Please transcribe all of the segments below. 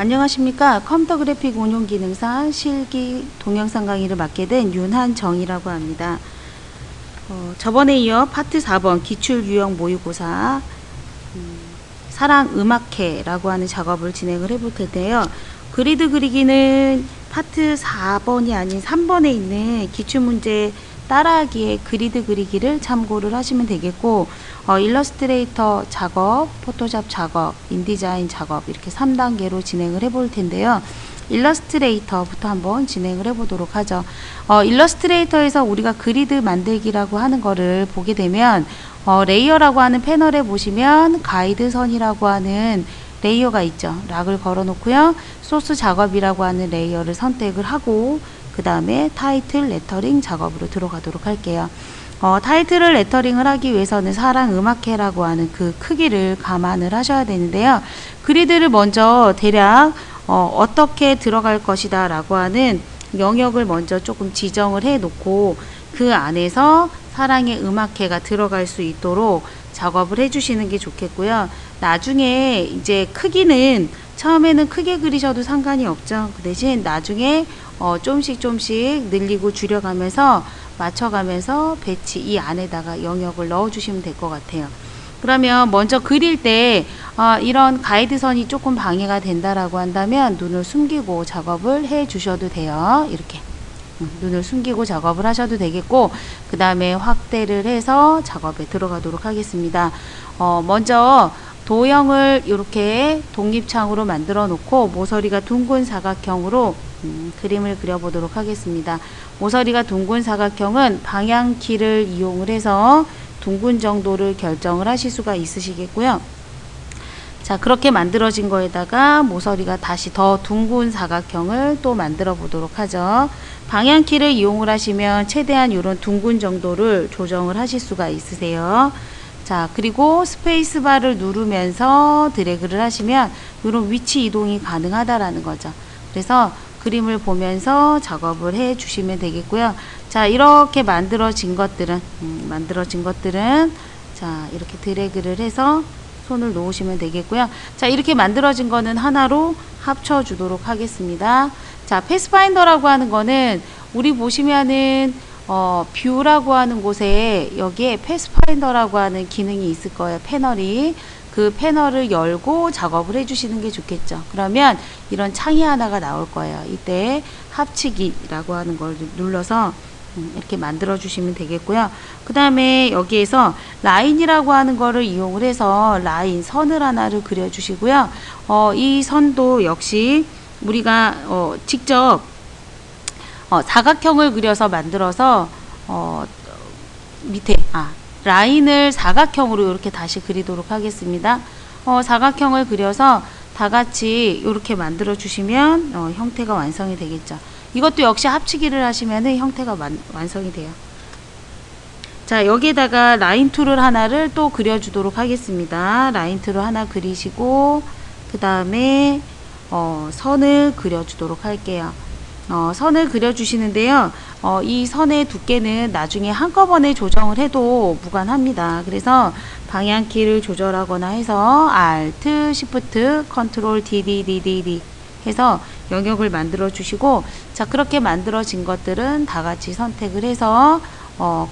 안녕하십니까. 컴퓨터 그래픽 운용 기능사 실기 동영상 강의를 맡게 된 윤한정이라고 합니다. 저번에 이어 파트 4번 기출 유형 모의고사 사랑 음악회라고 하는 작업을 진행을 해볼 텐데요. 그리드 그리기는 파트 4번이 아닌 3번에 있는 기출문제 따라하기의 그리드 그리기를 참고를 하시면 되겠고, 일러스트레이터 작업, 포토샵 작업, 인디자인 작업 이렇게 3단계로 진행을 해볼 텐데요. 일러스트레이터부터 한번 진행을 해보도록 하죠. 일러스트레이터에서 우리가 그리드 만들기라고 하는 거를 보게 되면 레이어라고 하는 패널에 보시면 가이드선이라고 하는 레이어가 있죠. 락을 걸어 놓고요. 소스 작업이라고 하는 레이어를 선택을 하고 그 다음에 타이틀 레터링 작업으로 들어가도록 할게요. 타이틀을 레터링을 하기 위해서는 사랑 음악회라고 하는 그 크기를 감안을 하셔야 되는데요. 그리드를 먼저 대략 어떻게 들어갈 것이다 라고 하는 영역을 먼저 조금 지정을 해 놓고 그 안에서 사랑의 음악회가 들어갈 수 있도록 작업을 해 주시는 게 좋겠고요. 나중에 이제 크기는 처음에는 크게 그리셔도 상관이 없죠. 그 대신 나중에 조금씩 늘리고 줄여가면서 맞춰가면서 배치 이 안에다가 영역을 넣어 주시면 될 것 같아요. 그러면 먼저 그릴 때 이런 가이드선이 조금 방해가 된다라고 한다면 눈을 숨기고 작업을 해 주셔도 돼요. 이렇게 눈을 숨기고 작업을 하셔도 되겠고, 그 다음에 확대를 해서 작업에 들어가도록 하겠습니다. 먼저 도형을 이렇게 독립창으로 만들어 놓고 모서리가 둥근 사각형으로 그림을 그려보도록 하겠습니다. 모서리가 둥근 사각형은 방향키를 이용을 해서 둥근 정도를 결정을 하실 수가 있으시겠고요. 자, 그렇게 만들어진 거에다가 모서리가 다시 더 둥근 사각형을 또 만들어 보도록 하죠. 방향키를 이용을 하시면 최대한 이런 둥근 정도를 조정을 하실 수가 있으세요. 자, 그리고 스페이스바를 누르면서 드래그를 하시면 이런 위치 이동이 가능하다라는 거죠. 그래서 그림을 보면서 작업을 해 주시면 되겠고요. 자, 이렇게 만들어진 것들은 자, 이렇게 드래그를 해서 손을 놓으시면 되겠고요. 자, 이렇게 만들어진 거는 하나로 합쳐 주도록 하겠습니다. 자, 패스파인더라고 하는 거는 우리 보시면은 뷰라고 하는 곳에 여기에 패스파인더라고 하는 기능이 있을 거예요. 패널이. 그 패널을 열고 작업을 해주시는 게 좋겠죠. 그러면 이런 창이 하나가 나올 거예요. 이때 합치기라고 하는 걸 눌러서 이렇게 만들어 주시면 되겠고요. 그 다음에 여기에서 라인이라고 하는 거를 이용을 해서 라인 선을 하나를 그려 주시고요. 이 선도 역시 우리가 직접 사각형을 그려서 만들어서 밑에 라인을 사각형으로 이렇게 다시 그리도록 하겠습니다. 사각형을 그려서 다 같이 이렇게 만들어 주시면 형태가 완성이 되겠죠. 이것도 역시 합치기를 하시면 형태가 완성이 돼요. 자, 여기에다가 라인 툴을 하나를 또 그려주도록 하겠습니다. 라인 툴을 하나 그리시고 그 다음에 선을 그려주도록 할게요. 선을 그려주시는데요. 이 선의 두께는 나중에 한꺼번에 조정을 해도 무관합니다. 그래서 방향키를 조절하거나 해서 Alt, Shift, Ctrl, D 해서 영역을 만들어 주시고, 자, 그렇게 만들어진 것들은 다 같이 선택을 해서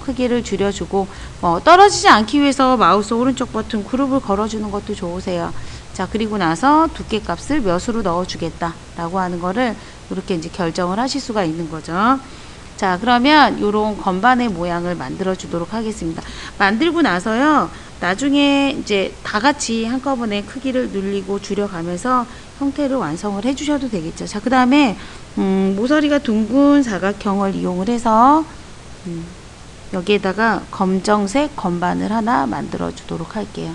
크기를 줄여주고, 떨어지지 않기 위해서 마우스 오른쪽 버튼 그룹을 걸어주는 것도 좋으세요. 자, 그리고 나서 두께 값을 몇으로 넣어주겠다 라고 하는 거를 이렇게 이제 결정을 하실 수가 있는 거죠. 자, 그러면 요런 건반의 모양을 만들어 주도록 하겠습니다. 만들고 나서요, 나중에 이제 다 같이 한꺼번에 크기를 늘리고 줄여가면서 형태를 완성을 해 주셔도 되겠죠. 자, 그 다음에 모서리가 둥근 사각형을 이용을 해서 여기에다가 검정색 건반을 하나 만들어 주도록 할게요.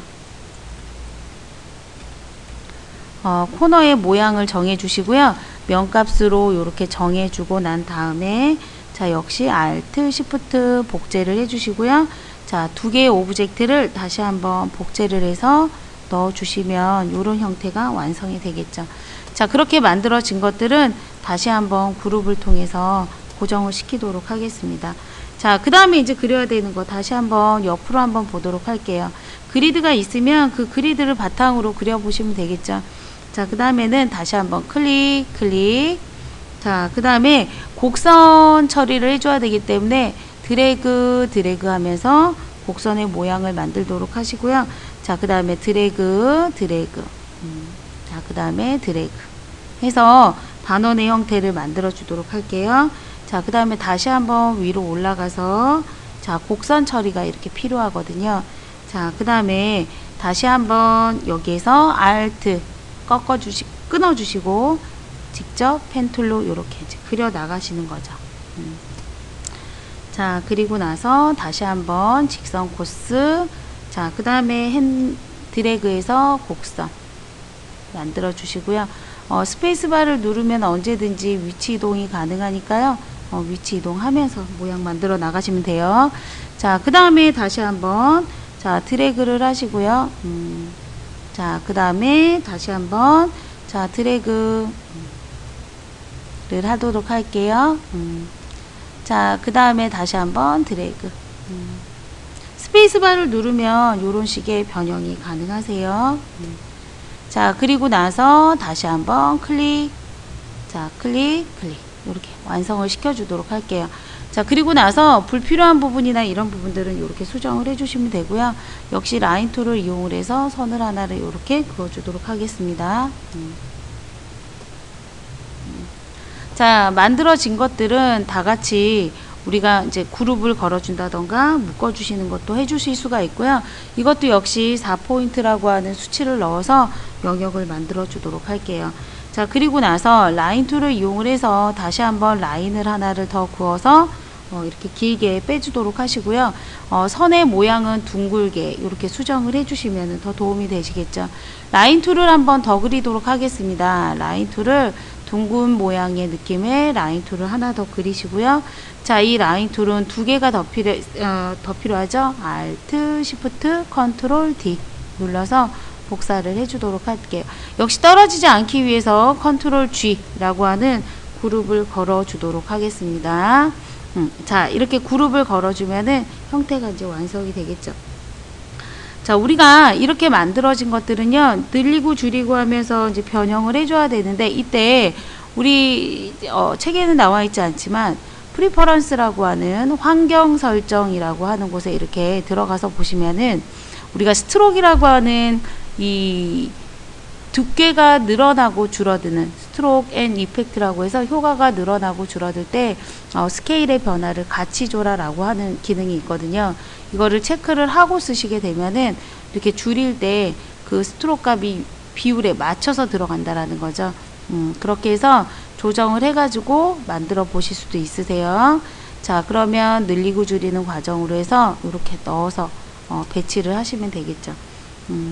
코너의 모양을 정해 주시고요. 면값으로 이렇게 정해 주고 난 다음에 자, 역시 Alt, Shift 복제를 해 주시고요. 자, 두 개의 오브젝트를 다시 한번 복제를 해서 넣어 주시면 이런 형태가 완성이 되겠죠. 자, 그렇게 만들어진 것들은 다시 한번 그룹을 통해서 고정을 시키도록 하겠습니다. 자, 그 다음에 이제 그려야 되는 거 다시 한번 옆으로 한번 보도록 할게요. 그리드가 있으면 그 그리드를 바탕으로 그려보시면 되겠죠. 자, 그 다음에는 다시 한번 클릭, 클릭. 자, 그 다음에 곡선 처리를 해줘야 되기 때문에 드래그, 드래그 하면서 곡선의 모양을 만들도록 하시고요. 자, 그 다음에 드래그, 드래그. 자, 그 다음에 드래그. 해서 반원의 형태를 만들어 주도록 할게요. 자, 그 다음에 다시 한번 위로 올라가서 자, 곡선 처리가 이렇게 필요하거든요. 자, 그 다음에 다시 한번 여기에서 Alt 끊어주시고 직접 펜툴로 이렇게 이제 그려 나가시는 거죠. 자, 그리고 나서 다시 한번 직선 코스. 자, 그 다음에 드래그해서 곡선 만들어 주시고요. 스페이스바를 누르면 언제든지 위치 이동이 가능하니까요. 위치 이동하면서 모양 만들어 나가시면 돼요. 자, 그 다음에 다시 한번 자, 드래그를 하시고요. 자, 그 다음에 다시 한번 자, 드래그를 하도록 할게요. 자, 그 다음에 다시 한번 드래그. 스페이스바를 누르면 이런 식의 변형이 가능하세요. 자, 그리고 나서 다시 한번 클릭. 자, 클릭, 클릭. 이렇게 완성을 시켜주도록 할게요. 자, 그리고 나서 불필요한 부분이나 이런 부분들은 이렇게 수정을 해주시면 되고요. 역시 라인 툴을 이용을 해서 선을 하나를 이렇게 그어주도록 하겠습니다. 자, 만들어진 것들은 다 같이 우리가 이제 그룹을 걸어준다던가 묶어주시는 것도 해주실 수가 있고요. 이것도 역시 4포인트라고 하는 수치를 넣어서 영역을 만들어 주도록 할게요. 자, 그리고 나서 라인 툴을 이용을 해서 다시 한번 라인을 하나를 더 그어서 이렇게 길게 빼주도록 하시고요. 선의 모양은 둥글게 이렇게 수정을 해주시면 더 도움이 되시겠죠. 라인 툴을 한번 더 그리도록 하겠습니다. 라인 툴을 둥근 모양의 느낌의 라인 툴을 하나 더 그리시고요. 자, 이 라인 툴은 두 개가 더 필요하죠. Alt, Shift, Ctrl, D 눌러서 복사를 해주도록 할게요. 역시 떨어지지 않기 위해서 Ctrl G라고 하는 그룹을 걸어 주도록 하겠습니다. 자, 이렇게 그룹을 걸어주면은 형태가 이제 완성이 되겠죠. 자, 우리가 이렇게 만들어진 것들은요, 늘리고 줄이고 하면서 이제 변형을 해줘야 되는데, 이때 우리 책에는 나와 있지 않지만 프리퍼런스라고 하는 환경 설정이라고 하는 곳에 이렇게 들어가서 보시면은 우리가 스트로크라고 하는 이 두께가 늘어나고 줄어드는 스트로크 앤 이펙트라고 해서 효과가 늘어나고 줄어들 때 스케일의 변화를 같이 줘라 라고 하는 기능이 있거든요. 이거를 체크를 하고 쓰시게 되면은 이렇게 줄일 때 그 스트로크 값이 비율에 맞춰서 들어간다라는 거죠. 그렇게 해서 조정을 해가지고 만들어 보실 수도 있으세요. 자, 그러면 늘리고 줄이는 과정으로 해서 이렇게 넣어서 배치를 하시면 되겠죠.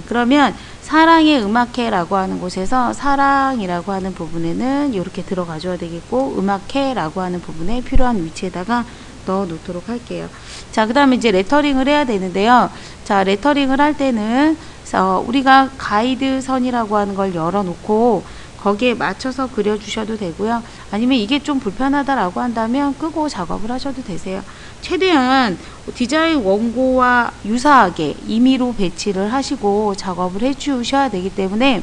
그러면 사랑의 음악회라고 하는 곳에서 사랑이라고 하는 부분에는 이렇게 들어가 줘야 되겠고, 음악회라고 하는 부분에 필요한 위치에다가 넣어 놓도록 할게요. 자, 그 다음에 이제 레터링을 해야 되는데요. 자, 레터링을 할 때는 우리가 가이드 선이라고 하는 걸 열어 놓고 거기에 맞춰서 그려 주셔도 되고요. 아니면 이게 좀 불편하다라고 한다면 끄고 작업을 하셔도 되세요. 최대한 디자인 원고와 유사하게 임의로 배치를 하시고 작업을 해 주셔야 되기 때문에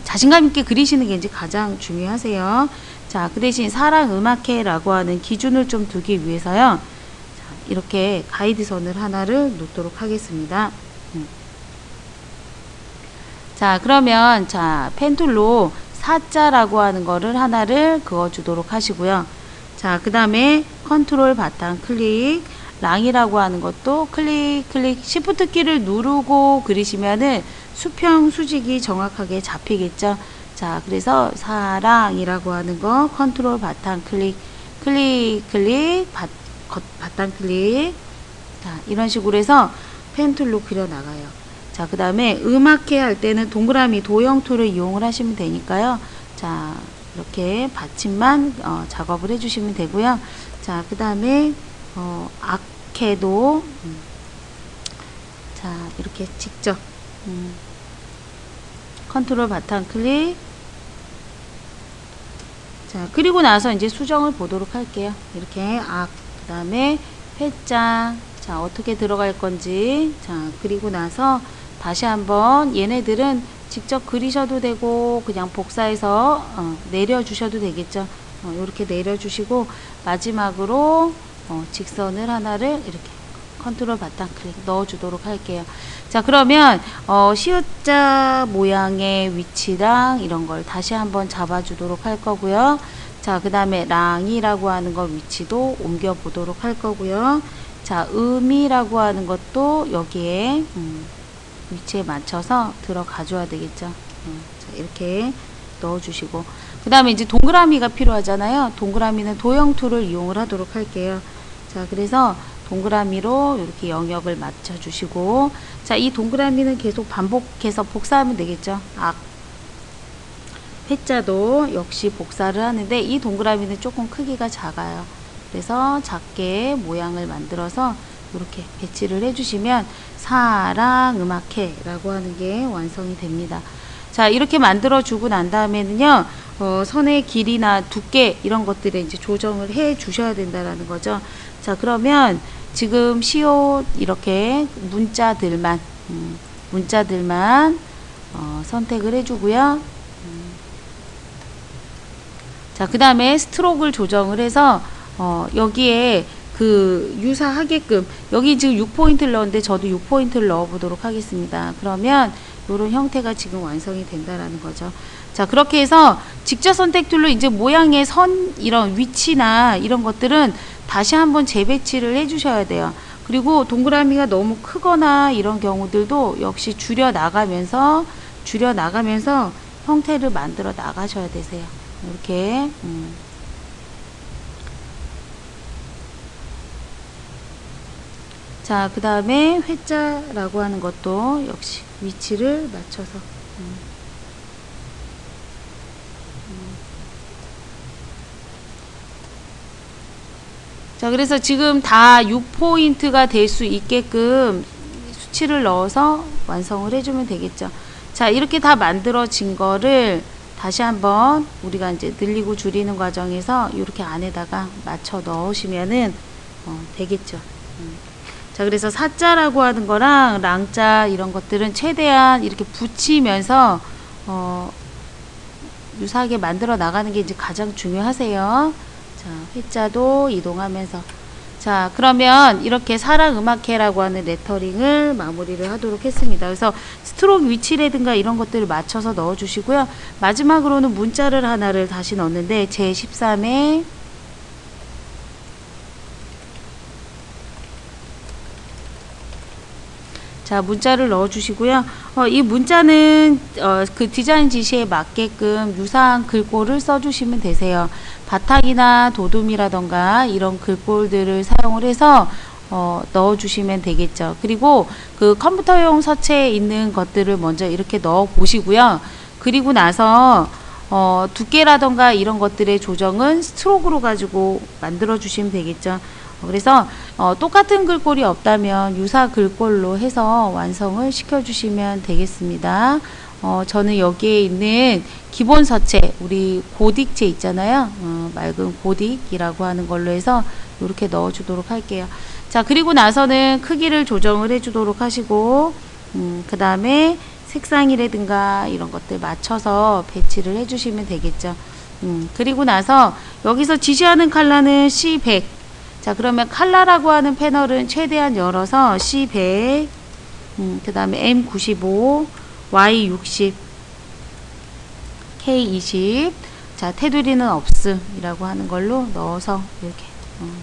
자신감 있게 그리시는 게 이제 가장 중요하세요. 자, 그 대신 사랑 음악회라고 하는 기준을 좀 두기 위해서요. 자, 이렇게 가이드선을 하나를 놓도록 하겠습니다. 자, 그러면 자, 펜툴로 사자라고 하는 거를 하나를 그어 주도록 하시고요. 자, 그 다음에 컨트롤 바탕 클릭, 랑이라고 하는 것도 클릭, 클릭, 시프트 키를 누르고 그리시면은 수평 수직이 정확하게 잡히겠죠. 자, 그래서 사랑이라고 하는 거 컨트롤 바탕 클릭, 클릭, 클릭, 바탕 클릭. 자, 이런 식으로 해서 펜툴로 그려 나가요. 자, 그 다음에 음악회 할 때는 동그라미 도형 툴을 이용을 하시면 되니까요. 자, 이렇게 받침만 작업을 해주시면 되고요. 자, 그 다음에 악회도 자, 이렇게 직접 컨트롤 바탕 클릭. 자, 그리고 나서 이제 수정을 보도록 할게요. 이렇게 그 다음에 회장. 자, 어떻게 들어갈 건지. 자, 그리고 나서 다시 한번 얘네들은 직접 그리셔도 되고 그냥 복사해서 내려주셔도 되겠죠. 이렇게 내려주시고 마지막으로 직선을 하나를 이렇게 컨트롤 바탕 클릭 넣어주도록 할게요. 자, 그러면 시옷자 모양의 위치랑 이런 걸 다시 한번 잡아주도록 할 거고요. 자, 그 다음에 랑이라고 하는 거 위치도 옮겨 보도록 할 거고요. 자, 음이라고 하는 것도 여기에 위치에 맞춰서 들어가 줘야 되겠죠. 자, 이렇게 넣어주시고 그 다음에 이제 동그라미가 필요하잖아요. 동그라미는 도형 툴을 이용을 하도록 할게요. 자, 그래서 동그라미로 이렇게 영역을 맞춰 주시고, 자, 이 동그라미는 계속 반복해서 복사하면 되겠죠. 회자도 역시 복사를 하는데 이 동그라미는 조금 크기가 작아요. 그래서 작게 모양을 만들어서 이렇게 배치를 해주시면 사랑음악회라고 하는 게 완성이 됩니다. 자, 이렇게 만들어 주고 난 다음에는요, 선의 길이나 두께 이런 것들을 이제 조정을 해 주셔야 된다라는 거죠. 자, 그러면 지금 시옷 이렇게 문자들만 선택을 해주고요. 자, 그 다음에 스트로크를 조정을 해서 여기에 그 유사하게끔 여기 지금 6포인트를 넣었는데 저도 6포인트를 넣어 보도록 하겠습니다. 그러면 이런 형태가 지금 완성이 된다라는 거죠. 자, 그렇게 해서 직접 선택 툴로 이제 모양의 선 이런 위치나 이런 것들은 다시 한번 재배치를 해 주셔야 돼요. 그리고 동그라미가 너무 크거나 이런 경우들도 역시 줄여 나가면서 형태를 만들어 나가셔야 되세요. 이렇게 자, 그 다음에 회자라고 하는 것도 역시 위치를 맞춰서 자, 그래서 지금 다 6포인트가 될 수 있게끔 수치를 넣어서 완성을 해주면 되겠죠. 자, 이렇게 다 만들어진 거를 다시 한번 우리가 이제 늘리고 줄이는 과정에서 이렇게 안에다가 맞춰 넣으시면은 되겠죠. 자, 그래서 사자라고 하는 거랑 랑자 이런 것들은 최대한 이렇게 붙이면서 유사하게 만들어 나가는 게 이제 가장 중요하세요. 자, 회자도 이동하면서 자, 그러면 이렇게 사랑음악회라고 하는 레터링을 마무리를 하도록 했습니다. 그래서 스트로크 위치라든가 이런 것들을 맞춰서 넣어 주시고요. 마지막으로는 문자를 하나를 다시 넣었는데 제13회 자, 문자를 넣어 주시고요. 이 문자는 그 디자인 지시에 맞게끔 유사한 글꼴을 써 주시면 되세요. 바탕이나 도둠이라던가 이런 글꼴들을 사용을 해서 넣어 주시면 되겠죠. 그리고 그 컴퓨터용 서체에 있는 것들을 먼저 이렇게 넣어 보시고요. 그리고 나서 두께라던가 이런 것들의 조정은 스트로크로 가지고 만들어 주시면 되겠죠. 그래서 똑같은 글꼴이 없다면 유사 글꼴로 해서 완성을 시켜주시면 되겠습니다. 저는 여기에 있는 기본 서체, 우리 고딕체 있잖아요. 맑은 고딕이라고 하는 걸로 해서 이렇게 넣어주도록 할게요. 자, 그리고 나서는 크기를 조정을 해주도록 하시고, 그 다음에 색상이라든가 이런 것들 맞춰서 배치를 해주시면 되겠죠. 그리고 나서 여기서 지시하는 컬러는 C100. 자, 그러면 컬러라고 하는 패널은 최대한 열어서 C100, 그 다음에 M95, Y60, K20, 자, 테두리는 없음이라고 하는 걸로 넣어서 이렇게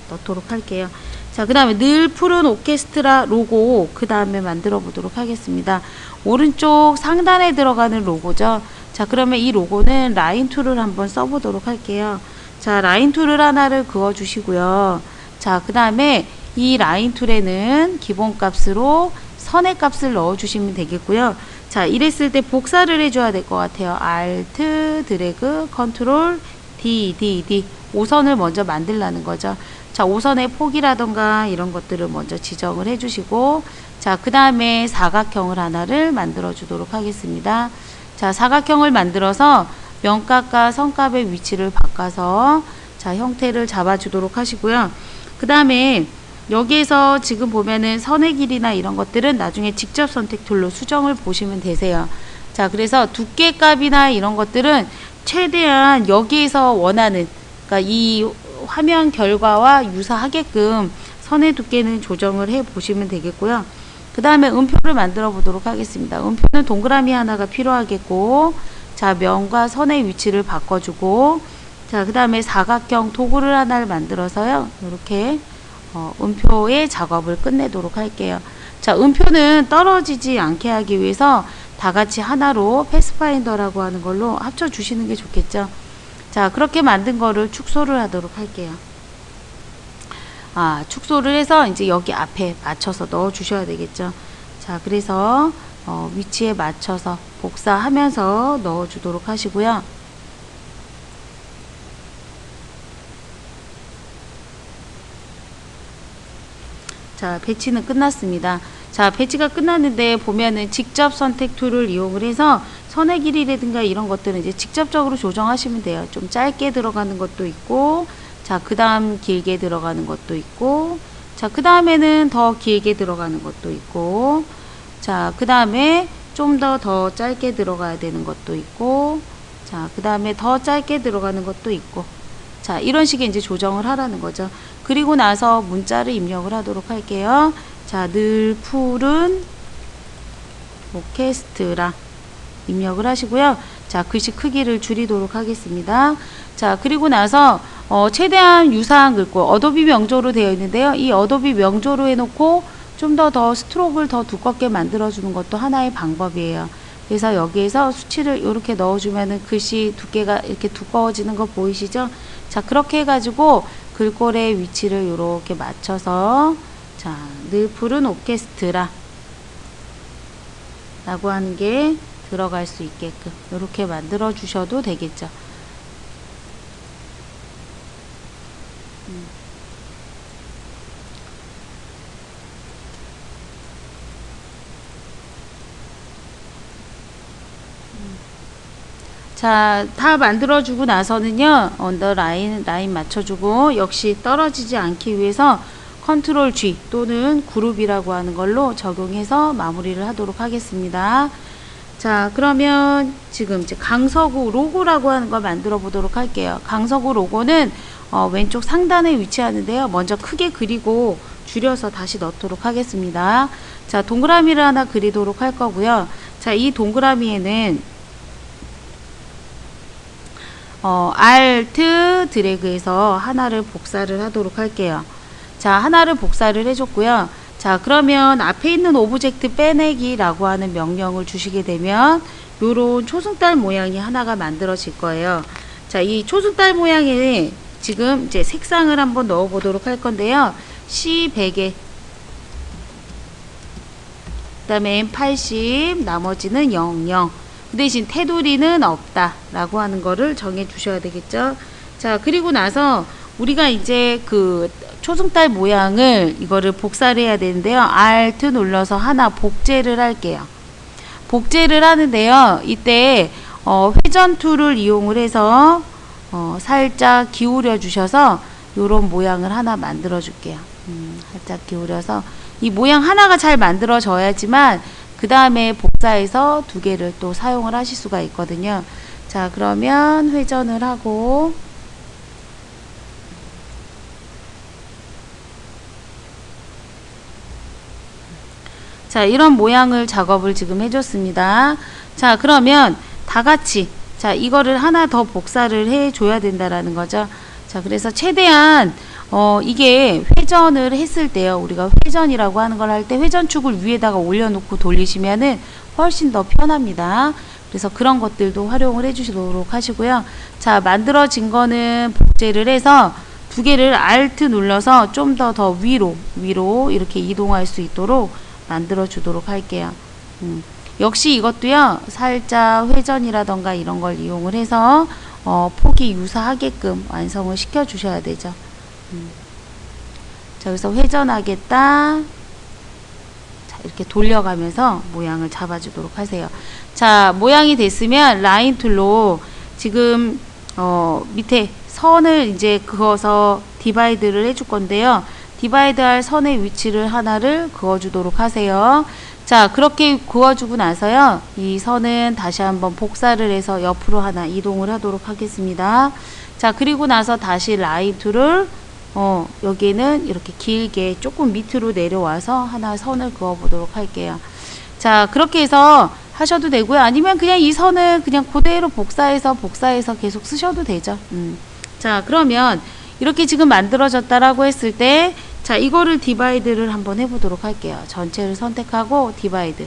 넣도록 할게요. 자, 그 다음에 늘 푸른 오케스트라 로고 그 다음에 만들어 보도록 하겠습니다. 오른쪽 상단에 들어가는 로고죠. 자, 그러면 이 로고는 라인 툴을 한번 써보도록 할게요. 자, 라인 툴을 하나를 그어 주시고요. 자, 그 다음에 이 라인 툴에는 기본 값으로 선의 값을 넣어 주시면 되겠고요. 자, 이랬을 때 복사를 해줘야 될 것 같아요. Alt, 드래그, 컨트롤, D. 5선을 먼저 만들라는 거죠. 자, 5선의 폭이라던가 이런 것들을 먼저 지정을 해주시고, 자, 그 다음에 사각형을 하나를 만들어 주도록 하겠습니다. 자, 사각형을 만들어서 명값과 선값의 위치를 바꿔서 자, 형태를 잡아주도록 하시고요. 그 다음에 여기에서 지금 보면은 선의 길이나 이런 것들은 나중에 직접 선택 툴로 수정을 보시면 되세요. 자, 그래서 두께 값이나 이런 것들은 최대한 여기에서 원하는, 그러니까 이 화면 결과와 유사하게끔 선의 두께는 조정을 해 보시면 되겠고요. 그 다음에 음표를 만들어 보도록 하겠습니다. 음표는 동그라미 하나가 필요하겠고, 자, 면과 선의 위치를 바꿔주고, 자, 그 다음에 사각형 도구를 하나를 만들어서요, 이렇게 음표의 작업을 끝내도록 할게요. 자, 음표는 떨어지지 않게 하기 위해서 다 같이 하나로 패스파인더라고 하는 걸로 합쳐 주시는 게 좋겠죠. 자, 그렇게 만든 거를 축소를 하도록 할게요. 축소를 해서 이제 여기 앞에 맞춰서 넣어 주셔야 되겠죠. 자, 그래서 위치에 맞춰서 복사하면서 넣어 주도록 하시고요. 자, 배치는 끝났습니다. 자, 배치가 끝났는데 보면은 직접 선택 툴을 이용을 해서 선의 길이라든가 이런 것들은 이제 직접적으로 조정하시면 돼요. 좀 짧게 들어가는 것도 있고, 자, 그 다음 길게 들어가는 것도 있고, 자, 그 다음에는 더 길게 들어가는 것도 있고, 자, 그 다음에 좀 더 짧게 들어가야 되는 것도 있고, 자, 그 다음에 더 짧게 들어가는 것도 있고, 자, 이런 식의 이제 조정을 하라는 거죠. 그리고 나서 문자를 입력을 하도록 할게요. 자, 늘 푸른 오케스트라 입력을 하시고요. 자, 글씨 크기를 줄이도록 하겠습니다. 자, 그리고 나서 최대한 유사한 글꼴, 어도비 명조로 되어 있는데요. 이 어도비 명조로 해놓고 좀 더 스트로크를 더 두껍게 만들어주는 것도 하나의 방법이에요. 그래서 여기에서 수치를 이렇게 넣어주면은 글씨 두께가 이렇게 두꺼워지는 거 보이시죠? 자, 그렇게 해가지고 글꼴의 위치를 이렇게 맞춰서, 자, 늘 푸른 오케스트라 라고 하는 게 들어갈 수 있게끔 이렇게 만들어 주셔도 되겠죠. 자, 다 만들어주고 나서는요, 언더라인, 라인 맞춰주고, 역시 떨어지지 않기 위해서 컨트롤 G 또는 그룹이라고 하는 걸로 적용해서 마무리를 하도록 하겠습니다. 자, 그러면 지금 이제 강서구 로고라고 하는 걸 만들어 보도록 할게요. 강서구 로고는 왼쪽 상단에 위치하는데요. 먼저 크게 그리고 줄여서 다시 넣도록 하겠습니다. 자, 동그라미를 하나 그리도록 할 거고요. 자, 이 동그라미에는 Alt 드래그해서 하나를 복사를 하도록 할게요. 자, 하나를 복사를 해줬고요. 자, 그러면 앞에 있는 오브젝트 빼내기라고 하는 명령을 주시게 되면 요런 초승달 모양이 하나가 만들어질 거예요. 자, 이 초승달 모양에 지금 이제 색상을 한번 넣어 보도록 할 건데요. C100에 그 다음에 M80 나머지는 00 그 대신 테두리는 없다 라고 하는 거를 정해 주셔야 되겠죠. 자, 그리고 나서 우리가 이제 그 초승달 모양을 이거를 복사를 해야 되는데요. Alt 눌러서 하나 복제를 할게요. 복제를 하는데요. 이때 회전 툴을 이용을 해서 살짝 기울여 주셔서 요런 모양을 하나 만들어 줄게요. 살짝 기울여서 이 모양 하나가 잘 만들어져야지만 그 다음에 복사해서 두 개를 또 사용을 하실 수가 있거든요. 자, 그러면 회전을 하고, 자, 이런 모양을 작업을 지금 해줬습니다. 자, 그러면 다 같이, 자, 이거를 하나 더 복사를 해줘야 된다라는 거죠. 자, 그래서 최대한 이게 회전을 했을 때요. 우리가 회전이라고 하는 걸 할 때 회전축을 위에다가 올려놓고 돌리시면은 훨씬 더 편합니다. 그래서 그런 것들도 활용을 해주시도록 하시고요. 자, 만들어진 거는 복제를 해서 두 개를 Alt 눌러서 좀 더 위로 이렇게 이동할 수 있도록 만들어 주도록 할게요. 역시 이것도요. 살짝 회전이라던가 이런 걸 이용을 해서 폭이 유사하게끔 완성을 시켜 주셔야 되죠. 자, 그래서 회전하겠다. 자, 이렇게 돌려가면서 모양을 잡아주도록 하세요. 자, 모양이 됐으면 라인 툴로 지금 밑에 선을 이제 그어서 디바이드를 해줄 건데요. 디바이드 할 선의 위치를 하나를 그어주도록 하세요. 자, 그렇게 그어주고 나서요, 이 선은 다시 한번 복사를 해서 옆으로 하나 이동을 하도록 하겠습니다. 자, 그리고 나서 다시 라인 툴을 여기에는 이렇게 길게 조금 밑으로 내려와서 하나 선을 그어 보도록 할게요. 자, 그렇게 해서 하셔도 되고요. 아니면 그냥 이 선을 그냥 그대로 복사해서 계속 쓰셔도 되죠. 자, 그러면 이렇게 지금 만들어졌다라고 했을 때, 자, 이거를 디바이드를 한번 해보도록 할게요. 전체를 선택하고 디바이드.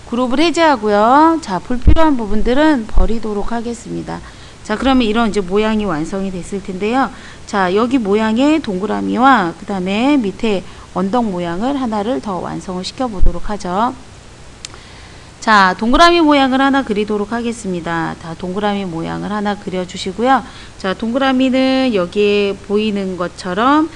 그룹을 해제하고요. 자, 불필요한 부분들은 버리도록 하겠습니다. 자, 그러면 이런 이제 모양이 완성이 됐을 텐데요. 자, 여기 모양의 동그라미와 그 다음에 밑에 언덕 모양을 하나를 더 완성을 시켜 보도록 하죠. 자, 동그라미 모양을 하나 그리도록 하겠습니다. 자, 동그라미 모양을 하나 그려주시고요. 자, 동그라미는 여기에 보이는 것처럼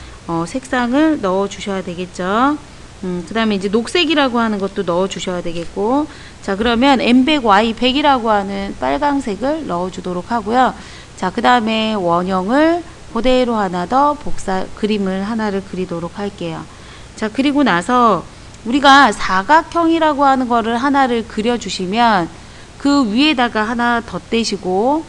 색상을 넣어 주셔야 되겠죠. 그 다음에 이제 녹색이라고 하는 것도 넣어 주셔야 되겠고, 자, 그러면 M100, Y100이라고 하는 빨강색을 넣어 주도록 하고요. 자, 그 다음에 원형을 그대로 하나 더 그림을 하나를 그리도록 할게요. 자, 그리고 나서 우리가 사각형이라고 하는 거를 하나를 그려 주시면 그 위에다가 하나 덧대시고,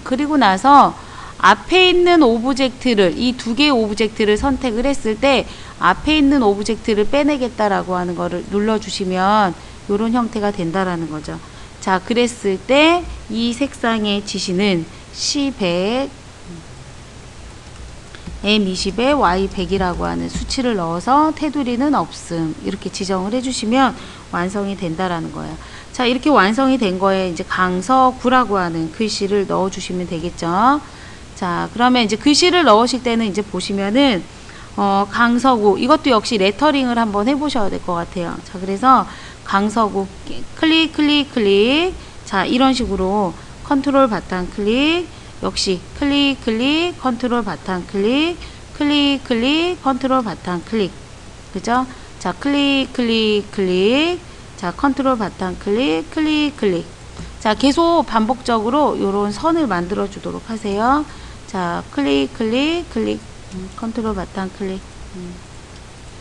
그리고 나서 앞에 있는 오브젝트를, 이 두 개의 오브젝트를 선택을 했을 때 앞에 있는 오브젝트를 빼내겠다라고 하는 거를 눌러주시면 이런 형태가 된다라는 거죠. 자, 그랬을 때 이 색상의 지시는 C100, M20에 Y100이라고 하는 수치를 넣어서 테두리는 없음, 이렇게 지정을 해주시면 완성이 된다라는 거예요. 자, 이렇게 완성이 된 거에 이제 강서구라고 하는 글씨를 넣어주시면 되겠죠. 자, 그러면 이제 글씨를 넣으실 때는 이제 보시면은 강서구, 이것도 역시 레터링을 한번 해보셔야 될 것 같아요. 자, 그래서 강서구 클릭 클릭 클릭, 자, 이런 식으로 컨트롤 바탕 클릭, 역시 클릭 클릭 컨트롤 바탕 클릭, 클릭 클릭 컨트롤 바탕 클릭, 그죠? 자, 클릭 클릭 클릭, 자, 컨트롤 바탕 클릭, 클릭 클릭. 자, 계속 반복적으로 요런 선을 만들어 주도록 하세요. 자, 클릭 클릭 클릭, 컨트롤 바탕 클릭,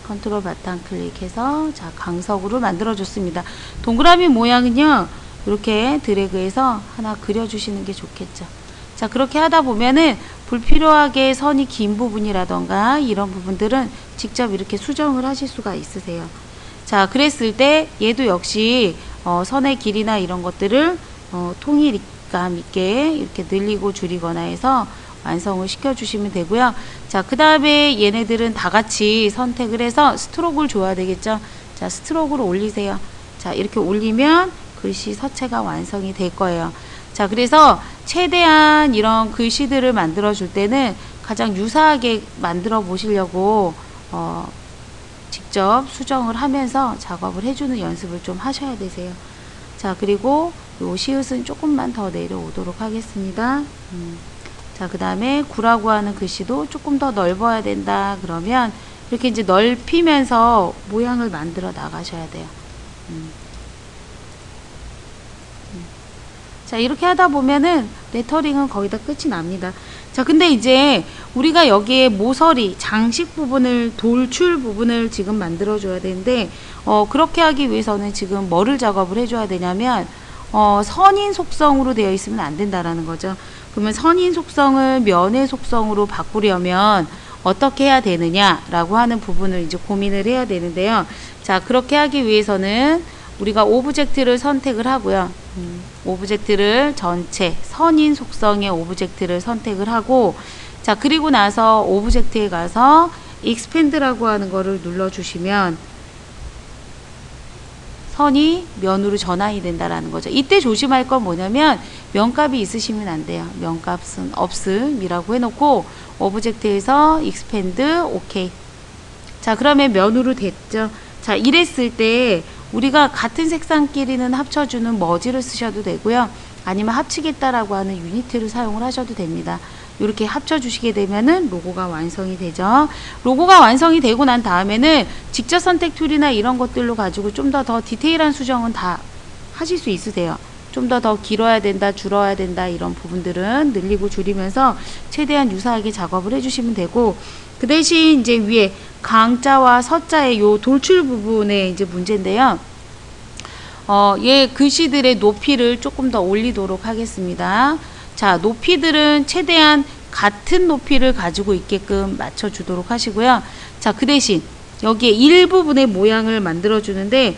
컨트롤 바탕 클릭해서, 자, 강석으로 만들어 줬습니다. 동그라미 모양은요, 이렇게 드래그해서 하나 그려 주시는 게 좋겠죠. 자, 그렇게 하다 보면은 불필요하게 선이 긴 부분이라던가 이런 부분들은 직접 이렇게 수정을 하실 수가 있으세요. 자, 그랬을 때 얘도 역시 선의 길이나 이런 것들을 통일감 있게 이렇게 늘리고 줄이거나 해서 완성을 시켜주시면 되고요. 자, 그 다음에 얘네들은 다 같이 선택을 해서 스트로크를 줘야 되겠죠. 자, 스트로크를 올리세요. 자, 이렇게 올리면 글씨 서체가 완성이 될 거예요. 자, 그래서 최대한 이런 글씨들을 만들어 줄 때는 가장 유사하게 만들어 보시려고 직접 수정을 하면서 작업을 해주는 연습을 좀 하셔야 되세요. 자, 그리고 요 시읒은 조금만 더 내려오도록 하겠습니다. 자, 그 다음에 구라고 하는 글씨도 조금 더 넓어야 된다 그러면 이렇게 이제 넓히면서 모양을 만들어 나가셔야 돼요. 자, 이렇게 하다 보면은 레터링은 거의 다 끝이 납니다. 자, 근데 이제 우리가 여기에 모서리, 장식 부분을, 돌출 부분을 지금 만들어 줘야 되는데 그렇게 하기 위해서는 지금 뭐를 작업을 해줘야 되냐면 선인 속성으로 되어 있으면 안 된다라는 거죠. 그러면 선인 속성을 면의 속성으로 바꾸려면 어떻게 해야 되느냐라고 하는 부분을 이제 고민을 해야 되는데요. 자, 그렇게 하기 위해서는 우리가 오브젝트를 선택을 하고요. 오브젝트를 전체 선인 속성의 오브젝트를 선택을 하고, 자, 그리고 나서 오브젝트에 가서 expand라고 하는 거를 눌러 주시면 선이 면으로 전환이 된다라는 거죠. 이때 조심할 건 뭐냐면 면값이 있으시면 안 돼요. 면값은 없음이라고 해놓고 오브젝트에서 expand OK. 자, 그러면 면으로 됐죠. 자, 이랬을 때 우리가 같은 색상끼리는 합쳐주는 머지를 쓰셔도 되고요. 아니면 합치겠다라고 하는 유니트를 사용을 하셔도 됩니다. 이렇게 합쳐주시게 되면은 로고가 완성이 되죠. 로고가 완성이 되고 난 다음에는 직접 선택 툴이나 이런 것들로 가지고 좀 더 디테일한 수정은 다 하실 수 있으세요. 좀 더 길어야 된다, 줄어야 된다, 이런 부분들은 늘리고 줄이면서 최대한 유사하게 작업을 해주시면 되고, 그 대신 이제 위에 강자와 서자의 요 돌출 부분에 이제 문제인데요. 얘 글씨들의 높이를 조금 더 올리도록 하겠습니다. 자, 높이들은 최대한 같은 높이를 가지고 있게끔 맞춰주도록 하시고요. 자, 그 대신 여기에 일부분의 모양을 만들어 주는데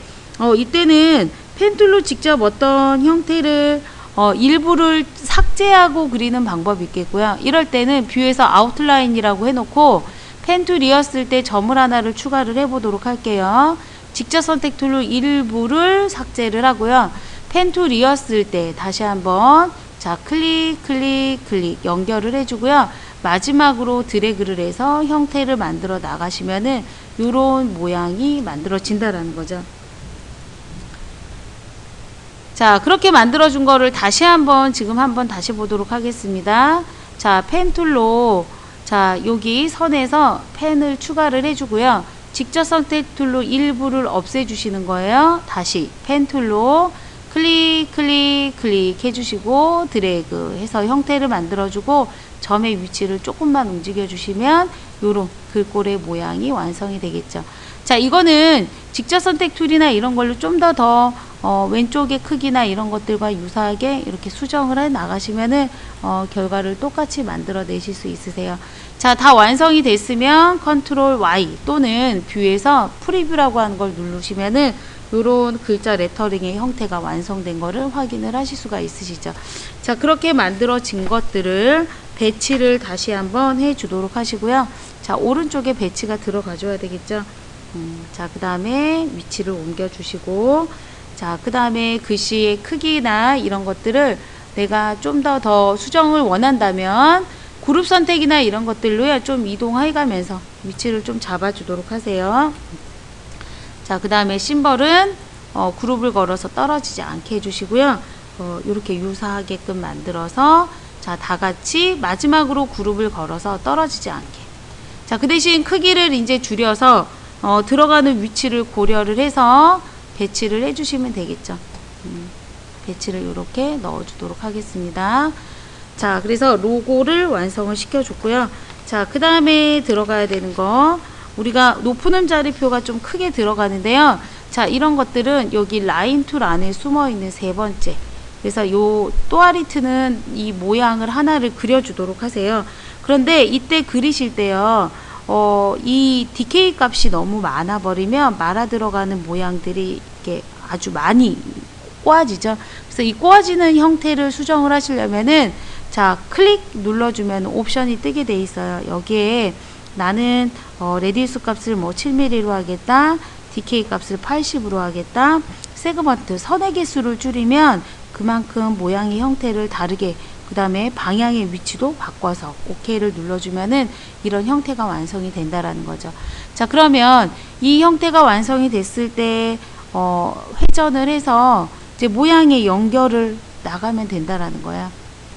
이때는 펜툴로 직접 어떤 형태를 일부를 삭제하고 그리는 방법이 있겠고요. 이럴 때는 뷰에서 아웃라인이라고 해놓고 펜툴이었을 때 점을 하나를 추가를 해보도록 할게요. 직접 선택 툴로 일부를 삭제를 하고요. 펜툴이었을 때 다시 한번 자, 클릭 클릭 클릭 연결을 해주고요. 마지막으로 드래그를 해서 형태를 만들어 나가시면은 요런 모양이 만들어진다라는 거죠. 자, 그렇게 만들어준 거를 다시 한번 지금 한번 다시 보도록 하겠습니다. 자, 펜 툴로 자, 여기 선에서 펜을 추가를 해주고요. 직접 선택 툴로 일부를 없애주시는 거예요. 다시 펜 툴로 클릭 클릭 클릭 해주시고 드래그 해서 형태를 만들어주고 점의 위치를 조금만 움직여 주시면 요런 글꼴의 모양이 완성이 되겠죠. 자, 이거는 직접 선택 툴이나 이런 걸로 좀 더 왼쪽의 크기나 이런 것들과 유사하게 이렇게 수정을 해 나가시면은 결과를 똑같이 만들어 내실 수 있으세요. 자, 다 완성이 됐으면 컨트롤 Y 또는 뷰에서 프리뷰라고 하는 걸 누르시면은 요런 글자 레터링의 형태가 완성된 거를 확인을 하실 수가 있으시죠. 자, 그렇게 만들어진 것들을 배치를 다시 한번 해 주도록 하시고요. 자, 오른쪽에 배치가 들어가 줘야 되겠죠. 자, 그 다음에 위치를 옮겨 주시고, 자, 그 다음에 글씨의 크기나 이런 것들을 내가 좀 더 수정을 원한다면 그룹 선택이나 이런 것들로요 좀 이동해 가면서 위치를 좀 잡아 주도록 하세요. 자, 그 다음에 심벌은 그룹을 걸어서 떨어지지 않게 해주시고요. 이렇게 유사하게끔 만들어서 자, 다 같이 마지막으로 그룹을 걸어서 떨어지지 않게. 자, 그 대신 크기를 이제 줄여서 들어가는 위치를 고려를 해서 배치를 해주시면 되겠죠. 배치를 이렇게 넣어주도록 하겠습니다. 자, 그래서 로고를 완성을 시켜줬고요. 자, 그 다음에 들어가야 되는 거. 우리가 높은 음자리표가 좀 크게 들어가는데요. 자, 이런 것들은 여기 라인 툴 안에 숨어 있는 세 번째. 그래서 요 또아리트는 이 모양을 하나를 그려주도록 하세요. 그런데 이때 그리실 때요. 이 디케이 값이 너무 많아 버리면 말아 들어가는 모양들이 이렇게 아주 많이 꼬아지죠. 그래서 이 꼬아지는 형태를 수정을 하시려면은 자, 클릭 눌러주면 옵션이 뜨게 돼 있어요. 여기에 나는 레디우스 값을 뭐 7mm로 하겠다. 디케이 값을 80으로 하겠다. 세그먼트 선의 개수를 줄이면 그만큼 모양의 형태를 다르게 그 다음에 방향의 위치도 바꿔서 OK를 눌러주면은 이런 형태가 완성이 된다라는 거죠. 자, 그러면 이 형태가 완성이 됐을 때 회전을 해서 이제 모양의 연결을 나가면 된다라는 거야.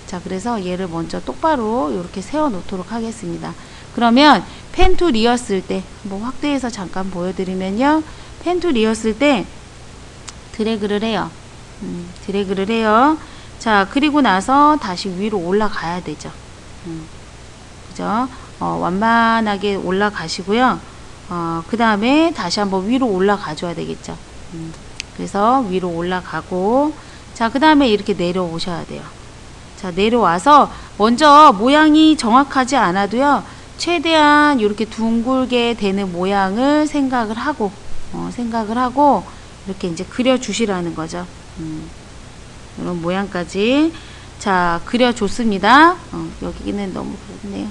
자, 그래서 얘를 먼저 똑바로 이렇게 세워 놓도록 하겠습니다. 그러면 펜툴이었을 때 뭐 확대해서 잠깐 보여드리면요. 펜툴이었을 때 드래그를 해요. 드래그를 해요. 자, 그리고 나서 다시 위로 올라가야 되죠. 그죠? 완만하게 올라가시고요. 그 다음에 다시 한번 위로 올라가 줘야 되겠죠. 그래서 위로 올라가고, 자, 그 다음에 이렇게 내려오셔야 돼요. 자, 내려와서 먼저 모양이 정확하지 않아도요. 최대한 이렇게 둥글게 되는 모양을 생각을 하고 이렇게 이제 그려 주시라는 거죠. 이런 모양까지 자, 그려 줬습니다. 여기는 너무 그렇네요.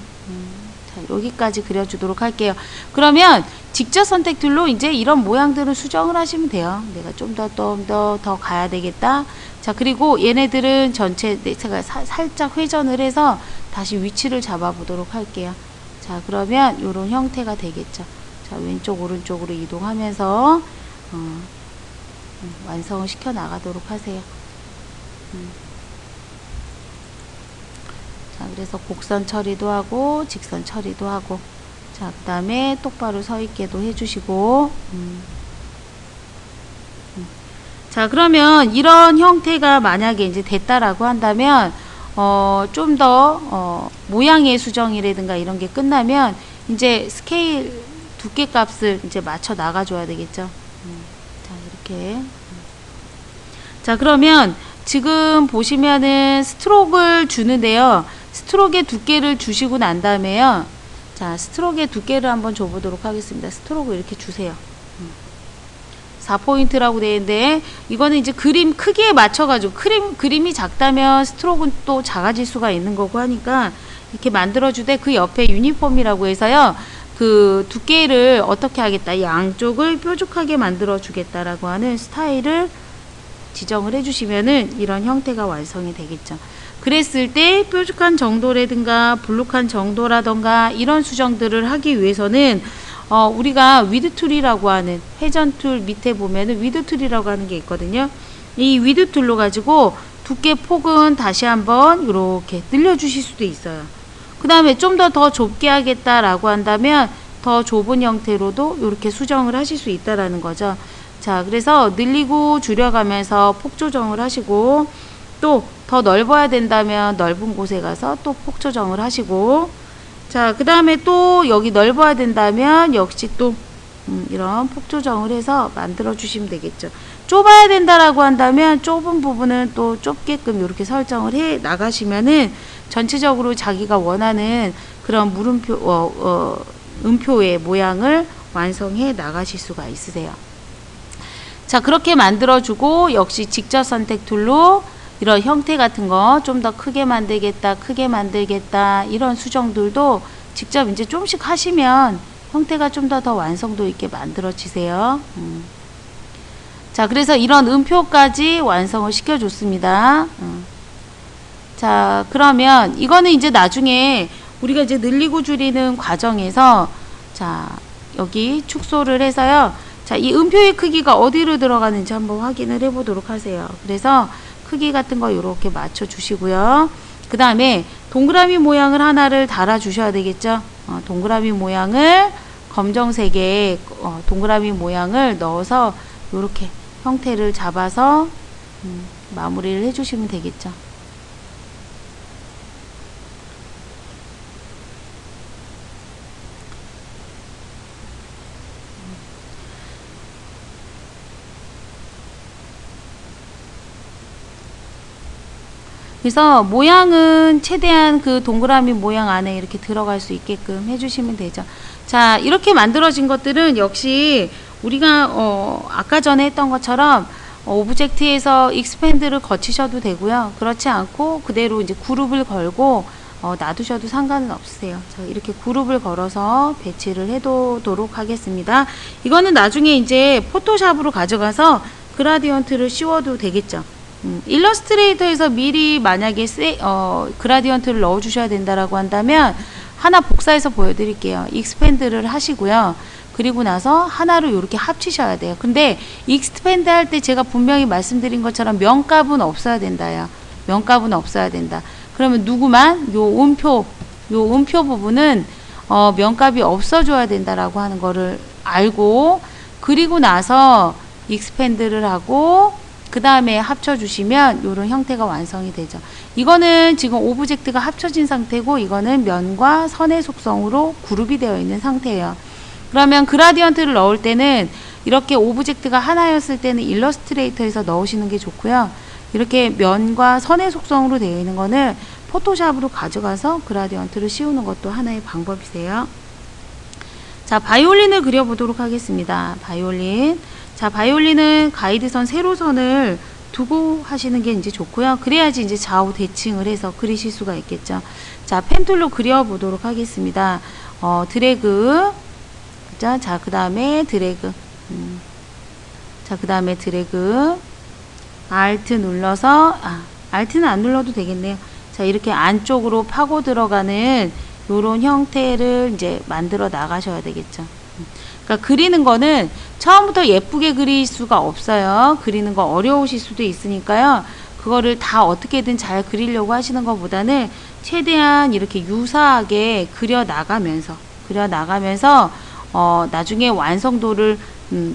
자, 여기까지 그려 주도록 할게요. 그러면 직접 선택 툴로 이제 이런 모양들을 수정을 하시면 돼요. 내가 좀 더 가야 되겠다. 자, 그리고 얘네들은 전체 제가 살짝 회전을 해서 다시 위치를 잡아 보도록 할게요. 자, 그러면 이런 형태가 되겠죠. 자, 왼쪽 오른쪽으로 이동하면서 완성을 시켜 나가도록 하세요. 자, 그래서 곡선 처리도 하고 직선 처리도 하고, 자, 그 다음에 똑바로 서 있게도 해주시고, 자, 그러면 이런 형태가 만약에 이제 됐다라고 한다면 좀 더 모양의 수정이라든가 이런 게 끝나면 이제 스케일 두께 값을 이제 맞춰 나가 줘야 되겠죠. 자, 이렇게 자, 그러면 지금 보시면은 스트로크를 주는데요. 스트로크의 두께를 주시고 난 다음에요. 자, 스트로크의 두께를 한번 줘보도록 하겠습니다. 스트로크 이렇게 주세요. 4포인트라고 되어 있는데, 이거는 이제 그림 크기에 맞춰가지고, 그림이 작다면 스트로크는 또 작아질 수가 있는 거고 하니까, 이렇게 만들어주되, 그 옆에 유니폼이라고 해서요, 그 두께를 어떻게 하겠다, 양쪽을 뾰족하게 만들어 주겠다라고 하는 스타일을 지정을 해주시면은 이런 형태가 완성이 되겠죠. 그랬을 때 뾰족한 정도라든가 블록한 정도라든가 이런 수정들을 하기 위해서는 우리가 위드 툴이라고 하는 회전 툴 밑에 보면은 위드 툴이라고 하는 게 있거든요. 이 위드 툴로 가지고 두께 폭은 다시 한번 이렇게 늘려주실 수도 있어요. 그 다음에 좀 더 좁게 하겠다라고 한다면 더 좁은 형태로도 이렇게 수정을 하실 수 있다라는 거죠. 자, 그래서 늘리고 줄여가면서 폭 조정을 하시고, 또 더 넓어야 된다면 넓은 곳에 가서 또 폭 조정을 하시고, 자, 그 다음에 또 여기 넓어야 된다면 역시 또 이런 폭 조정을 해서 만들어 주시면 되겠죠. 좁아야 된다라고 한다면 좁은 부분은 또 좁게끔 이렇게 설정을 해 나가시면은 전체적으로 자기가 원하는 그런 물음표, 음표의 모양을 완성해 나가실 수가 있으세요. 자, 그렇게 만들어주고 역시 직접 선택 툴로 이런 형태 같은 거 좀 더 크게 만들겠다, 크게 만들겠다 이런 수정들도 직접 이제 조금씩 하시면 형태가 좀 더 완성도 있게 만들어지세요. 자, 그래서 이런 음표까지 완성을 시켜줬습니다. 자, 그러면 이거는 이제 나중에 우리가 이제 늘리고 줄이는 과정에서 자, 여기 축소를 해서요. 자, 이 음표의 크기가 어디로 들어가는지 한번 확인을 해 보도록 하세요. 그래서 크기 같은 거 이렇게 맞춰 주시고요. 그 다음에 동그라미 모양을 하나를 달아 주셔야 되겠죠. 동그라미 모양을 검정색의 동그라미 모양을 넣어서 이렇게 형태를 잡아서 마무리를 해 주시면 되겠죠. 그래서 모양은 최대한 그 동그라미 모양 안에 이렇게 들어갈 수 있게끔 해주시면 되죠. 자, 이렇게 만들어진 것들은 역시 우리가 아까 전에 했던 것처럼 오브젝트에서 익스펜드를 거치셔도 되고요. 그렇지 않고 그대로 이제 그룹을 걸고 놔두셔도 상관은 없으세요. 자, 이렇게 그룹을 걸어서 배치를 해두도록 하겠습니다. 이거는 나중에 이제 포토샵으로 가져가서 그라디언트를 씌워도 되겠죠. 일러스트레이터에서 미리 만약에 그라디언트를 넣어 주셔야 된다라고 한다면 하나 복사해서 보여드릴게요. 익스펜드를 하시고요. 그리고 나서 하나로 이렇게 합치셔야 돼요. 근데 익스펜드 할 때 제가 분명히 말씀드린 것처럼 명값은 없어야 된다요. 명값은 없어야 된다. 그러면 누구만 요 음표 부분은 명값이 없어줘야 된다라고 하는 거를 알고, 그리고 나서 익스펜드를 하고 그 다음에 합쳐주시면 이런 형태가 완성이 되죠. 이거는 지금 오브젝트가 합쳐진 상태고, 이거는 면과 선의 속성으로 그룹이 되어 있는 상태예요. 그러면 그라디언트를 넣을 때는 이렇게 오브젝트가 하나였을 때는 일러스트레이터에서 넣으시는 게 좋고요. 이렇게 면과 선의 속성으로 되어 있는 거는 포토샵으로 가져가서 그라디언트를 씌우는 것도 하나의 방법이세요. 자, 바이올린을 그려보도록 하겠습니다. 바이올린. 자, 바이올린은 가이드선, 세로선을 두고 하시는 게 이제 좋고요. 그래야지 이제 좌우 대칭을 해서 그리실 수가 있겠죠. 자, 펜툴로 그려보도록 하겠습니다. 드래그. 자, 그 다음에 드래그. 자, 그 다음에 드래그. Alt 눌러서, Alt는 안 눌러도 되겠네요. 자, 이렇게 안쪽으로 파고 들어가는 요런 형태를 이제 만들어 나가셔야 되겠죠. 그러니까 그리는 거는 처음부터 예쁘게 그릴 수가 없어요. 그리는 거 어려우실 수도 있으니까요. 그거를 다 어떻게든 잘 그리려고 하시는 것보다는 최대한 이렇게 유사하게 그려 나가면서 나중에 완성도를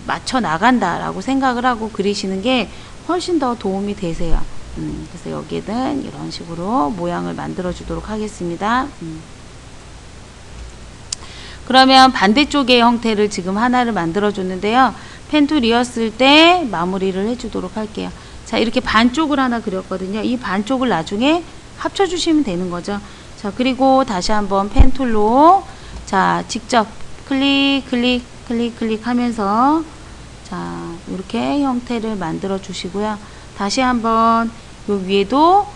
맞춰 나간다라고 생각을 하고 그리시는 게 훨씬 더 도움이 되세요. 그래서 여기에는 이런 식으로 모양을 만들어 주도록 하겠습니다. 그러면 반대쪽의 형태를 지금 하나를 만들어 줬는데요. 펜툴이었을 때 마무리를 해 주도록 할게요. 자, 이렇게 반쪽을 하나 그렸거든요. 이 반쪽을 나중에 합쳐주시면 되는 거죠. 자, 그리고 다시 한번 펜 툴로 자, 직접 클릭, 클릭, 클릭, 클릭 하면서 자, 이렇게 형태를 만들어 주시고요. 다시 한번 요 위에도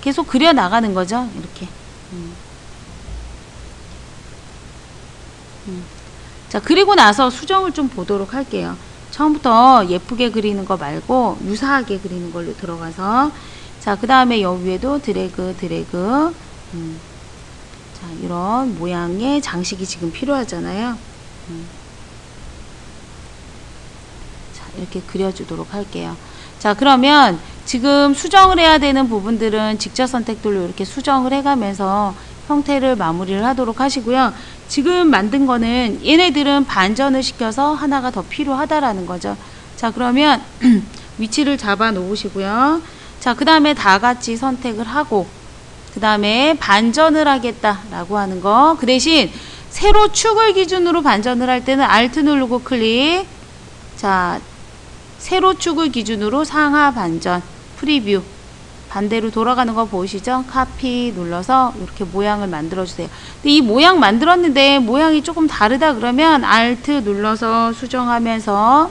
계속 그려 나가는 거죠. 이렇게. 자, 그리고 나서 수정을 좀 보도록 할게요. 처음부터 예쁘게 그리는 거 말고 유사하게 그리는 걸로 들어가서 자, 그 다음에 여 위에도 드래그 드래그 자, 이런 모양의 장식이 지금 필요하잖아요. 자, 이렇게 그려주도록 할게요. 자, 그러면 지금 수정을 해야 되는 부분들은 직접 선택들로 이렇게 수정을 해가면서 형태를 마무리를 하도록 하시고요. 지금 만든 거는 얘네들은 반전을 시켜서 하나가 더 필요하다라는 거죠. 자, 그러면 위치를 잡아 놓으시고요. 자, 그 다음에 다 같이 선택을 하고 그 다음에 반전을 하겠다라고 하는 거. 그 대신 세로 축을 기준으로 반전을 할 때는 Alt 누르고 클릭. 자, 세로 축을 기준으로 상하 반전 프리뷰 반대로 돌아가는 거 보이시죠? 카피 눌러서 이렇게 모양을 만들어 주세요. 근데 이 모양 만들었는데 모양이 조금 다르다 그러면 Alt 눌러서 수정하면서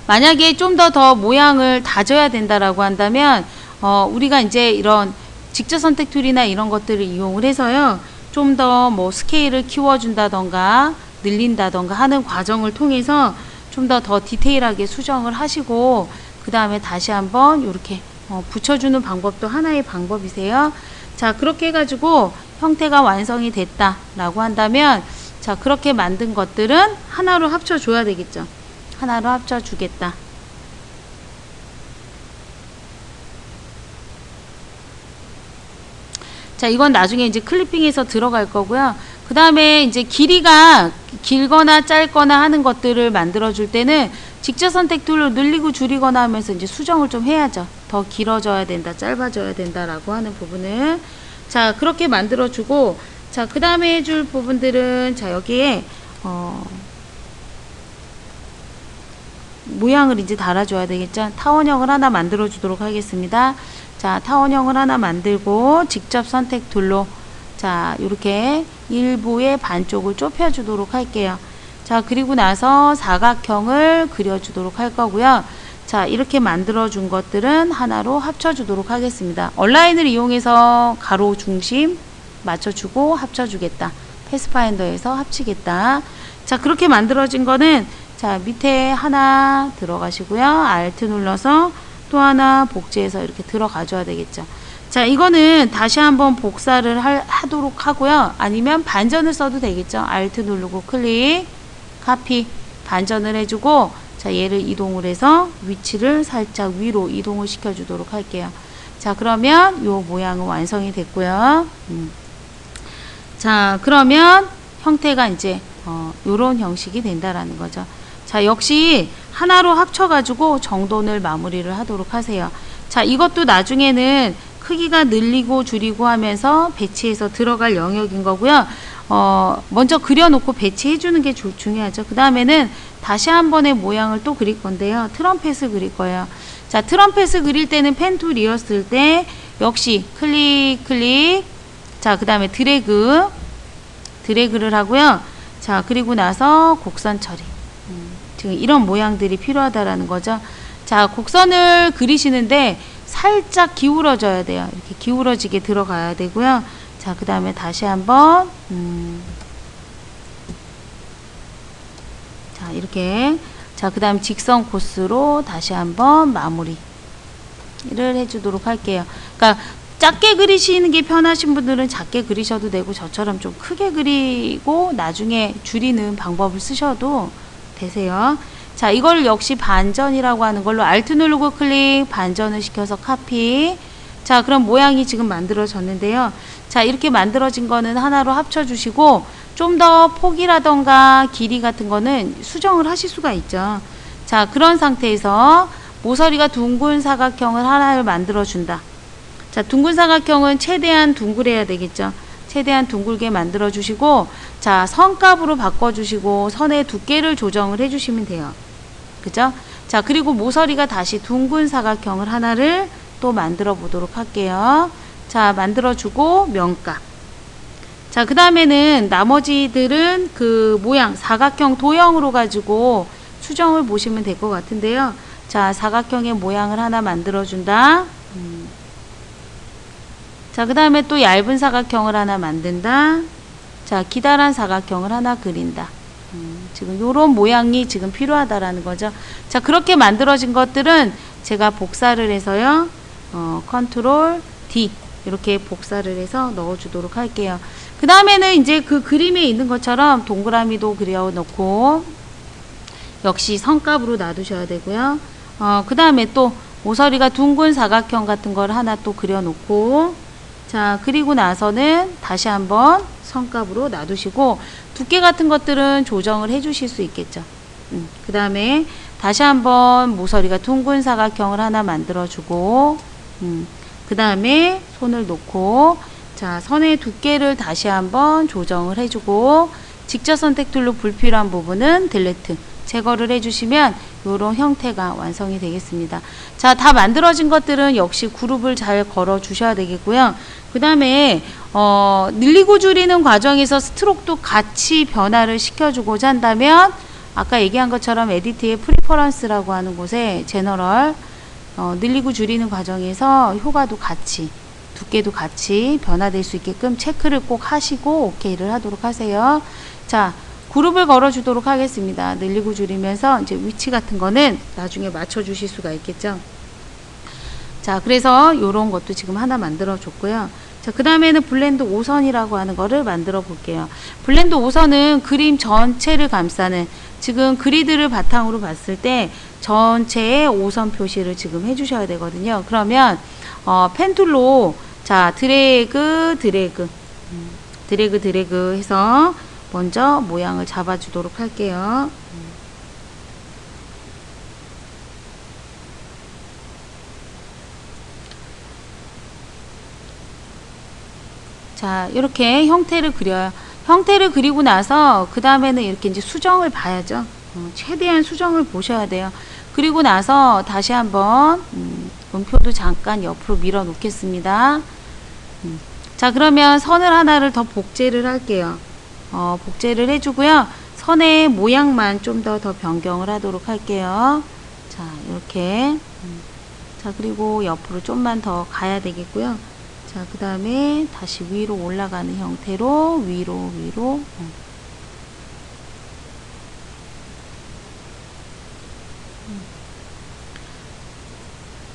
만약에 좀 더 모양을 다져야 된다라고 한다면 우리가 이제 이런 직접 선택 툴이나 이런 것들을 이용을 해서요. 좀 더 뭐 스케일을 키워준다던가 늘린다던가 하는 과정을 통해서 좀 더 디테일하게 수정을 하시고 그 다음에 다시 한번 이렇게 붙여주는 방법도 하나의 방법이세요. 자, 그렇게 해가지고 형태가 완성이 됐다라고 한다면 자, 그렇게 만든 것들은 하나로 합쳐줘야 되겠죠. 하나로 합쳐주겠다. 자, 이건 나중에 이제 클리핑해서 들어갈 거고요. 그 다음에 이제 길이가 길거나 짧거나 하는 것들을 만들어 줄 때는 직접 선택 툴로 늘리고 줄이거나 하면서 이제 수정을 좀 해야죠. 더 길어져야 된다, 짧아져야 된다라고 하는 부분을. 자, 그렇게 만들어 주고, 자, 그 다음에 해줄 부분들은, 자, 여기에, 모양을 이제 달아줘야 되겠죠. 타원형을 하나 만들어 주도록 하겠습니다. 자, 타원형을 하나 만들고, 직접 선택 툴로, 자, 이렇게 일부의 반쪽을 좁혀 주도록 할게요. 자, 그리고 나서 사각형을 그려주도록 할 거고요. 자, 이렇게 만들어준 것들은 하나로 합쳐주도록 하겠습니다. 얼라인을 이용해서 가로 중심 맞춰주고 합쳐주겠다. 패스파인더에서 합치겠다. 자, 그렇게 만들어진 거는 자, 밑에 하나 들어가시고요. Alt 눌러서 또 하나 복제해서 이렇게 들어가줘야 되겠죠. 자, 이거는 다시 한번 복사를 하도록 하고요. 아니면 반전을 써도 되겠죠. Alt 누르고 클릭. 카피 반전을 해주고 자, 얘를 이동을 해서 위치를 살짝 위로 이동을 시켜 주도록 할게요. 자, 그러면 요 모양은 완성이 됐고요. 자, 그러면 형태가 이제 요런 형식이 된다라는 거죠. 자, 역시 하나로 합쳐 가지고 정돈을 마무리를 하도록 하세요. 자, 이것도 나중에는 크기가 늘리고 줄이고 하면서 배치해서 들어갈 영역인 거고요. 먼저 그려놓고 배치해 주는 게 중요하죠. 그 다음에는 다시 한 번의 모양을 또 그릴 건데요. 트럼펫을 그릴 거예요. 자, 트럼펫을 그릴 때는 펜 툴 이었을 때 역시 클릭 클릭 자, 그 다음에 드래그를 하고요. 자, 그리고 나서 곡선 처리 지금 이런 모양들이 필요하다라는 거죠. 자, 곡선을 그리시는데 살짝 기울어져야 돼요. 이렇게 기울어지게 들어가야 되고요. 자, 그 다음에 다시 한번 자, 이렇게 자, 그 다음 직선 코스로 다시 한번 마무리를 해주도록 할게요. 그러니까 작게 그리시는 게 편하신 분들은 작게 그리셔도 되고 저처럼 좀 크게 그리고 나중에 줄이는 방법을 쓰셔도 되세요. 자, 이걸 역시 반전이라고 하는 걸로 Alt 누르고 클릭 반전을 시켜서 카피. 자, 그럼 모양이 지금 만들어졌는데요. 자, 이렇게 만들어진 거는 하나로 합쳐주시고 좀 더 폭이라던가 길이 같은 거는 수정을 하실 수가 있죠. 자, 그런 상태에서 모서리가 둥근 사각형을 하나를 만들어준다. 자, 둥근 사각형은 최대한 둥글해야 되겠죠. 최대한 둥글게 만들어 주시고 자, 선값으로 바꿔 주시고 선의 두께를 조정을 해 주시면 돼요. 그죠? 자, 그리고 모서리가 다시 둥근 사각형을 하나를 또 만들어 보도록 할게요. 자, 만들어주고 명가. 자, 그 다음에는 나머지들은 그 모양 사각형 도형으로 가지고 수정을 보시면 될 것 같은데요. 자, 사각형의 모양을 하나 만들어준다. 자, 그 다음에 또 얇은 사각형을 하나 만든다. 자, 기다란 사각형을 하나 그린다. 지금 요런 모양이 지금 필요하다라는 거죠. 자, 그렇게 만들어진 것들은 제가 복사를 해서요. 컨트롤 D 이렇게 복사를 해서 넣어주도록 할게요. 그 다음에는 이제 그 그림에 있는 것처럼 동그라미도 그려놓고 역시 성값으로 놔두셔야 되고요. 그 다음에 또 모서리가 둥근 사각형 같은 걸 하나 또 그려놓고 자, 그리고 나서는 다시 한번 성값으로 놔두시고 두께 같은 것들은 조정을 해 주실 수 있겠죠. 그 다음에 다시 한번 모서리가 둥근 사각형을 하나 만들어주고 그 다음에 손을 놓고 자, 선의 두께를 다시 한번 조정을 해주고 직접 선택 툴로 불필요한 부분은 딜리트 제거를 해주시면 이런 형태가 완성이 되겠습니다. 자, 다 만들어진 것들은 역시 그룹을 잘 걸어 주셔야 되겠고요. 그 다음에 늘리고 줄이는 과정에서 스트로크도 같이 변화를 시켜주고자 한다면 아까 얘기한 것처럼 에디트의 프리퍼런스라고 하는 곳에 제너럴 늘리고 줄이는 과정에서 효과도 같이 두께도 같이 변화될 수 있게끔 체크를 꼭 하시고 오케이를 하도록 하세요. 자, 그룹을 걸어 주도록 하겠습니다. 늘리고 줄이면서 이제 위치 같은 거는 나중에 맞춰 주실 수가 있겠죠. 자, 그래서 요런 것도 지금 하나 만들어 줬고요. 자, 그 다음에는 블렌드 5선이라고 하는 거를 만들어 볼게요. 블렌드 5선은 그림 전체를 감싸는 지금 그리드를 바탕으로 봤을 때 전체의 5선 표시를 지금 해주셔야 되거든요. 그러면 펜툴로 자, 드래그 해서 먼저 모양을 잡아주도록 할게요. 자, 이렇게 형태를 그려요. 형태를 그리고 나서 그 다음에는 이렇게 이제 수정을 봐야죠. 최대한 수정을 보셔야 돼요. 그리고 나서 다시 한번 음표도 잠깐 옆으로 밀어 놓겠습니다. 자, 그러면 선을 하나를 더 복제를 할게요. 복제를 해주고요. 선의 모양만 좀 더 변경을 하도록 할게요. 자, 이렇게. 자, 그리고 옆으로 좀만 더 가야 되겠고요. 자, 그 다음에 다시 위로 올라가는 형태로 위로.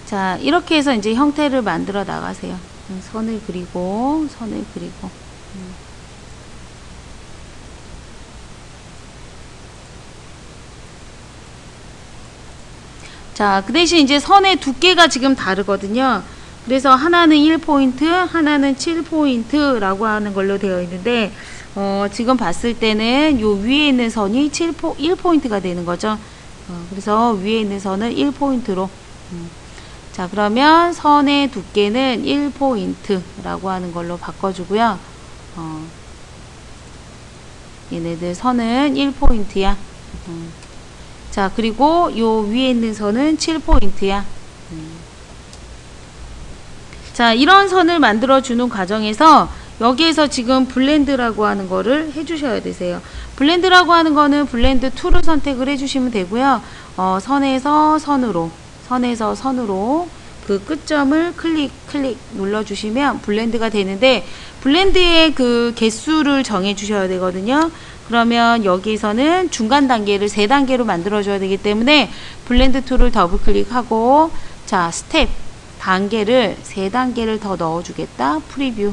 자, 이렇게 해서 이제 형태를 만들어 나가세요. 선을 그리고. 자, 그 대신 이제 선의 두께가 지금 다르거든요. 그래서 하나는 1포인트, 하나는 7포인트라고 하는 걸로 되어 있는데, 지금 봤을 때는 요 위에 있는 선이 1포인트가 되는 거죠. 그래서 위에 있는 선을 1포인트로. 자, 그러면 선의 두께는 1포인트라고 하는 걸로 바꿔주고요. 얘네들 선은 1포인트야. 자, 그리고 요 위에 있는 선은 7포인트야. 자, 이런 선을 만들어 주는 과정에서 여기에서 지금 블렌드라고 하는 거를 해주셔야 되세요. 블렌드라고 하는 거는 블렌드 툴을 선택을 해주시면 되고요. 선에서 선으로 그 끝점을 클릭 눌러주시면 블렌드가 되는데 블렌드의 그 개수를 정해 주셔야 되거든요. 그러면 여기서는 중간 단계를 3단계로 만들어 줘야 되기 때문에 블렌드 툴을 더블 클릭하고 자, 스텝 단계를 3단계를 더 넣어주겠다. 프리뷰.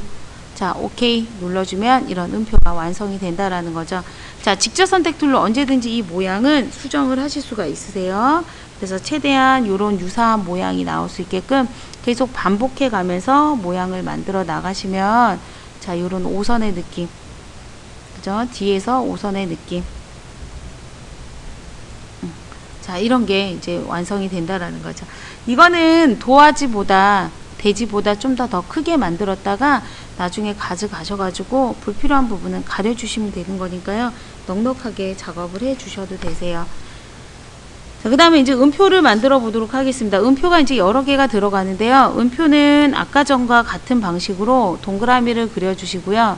자, 오케이 눌러주면 이런 음표가 완성이 된다라는 거죠. 자, 직접 선택 툴로 언제든지 이 모양은 수정을 하실 수가 있으세요. 그래서 최대한 이런 유사한 모양이 나올 수 있게끔 계속 반복해 가면서 모양을 만들어 나가시면 자, 이런 5선의 느낌. 그죠? 뒤에서 5선의 느낌. 자, 이런 게 이제 완성이 된다라는 거죠. 이거는 돼지보다 좀 더 크게 만들었다가 나중에 가져가셔가지고 불필요한 부분은 가려주시면 되는 거니까요. 넉넉하게 작업을 해 주셔도 되세요. 자, 그 다음에 이제 음표를 만들어 보도록 하겠습니다. 음표가 이제 여러 개가 들어가는데요. 음표는 아까 전과 같은 방식으로 동그라미를 그려주시고요.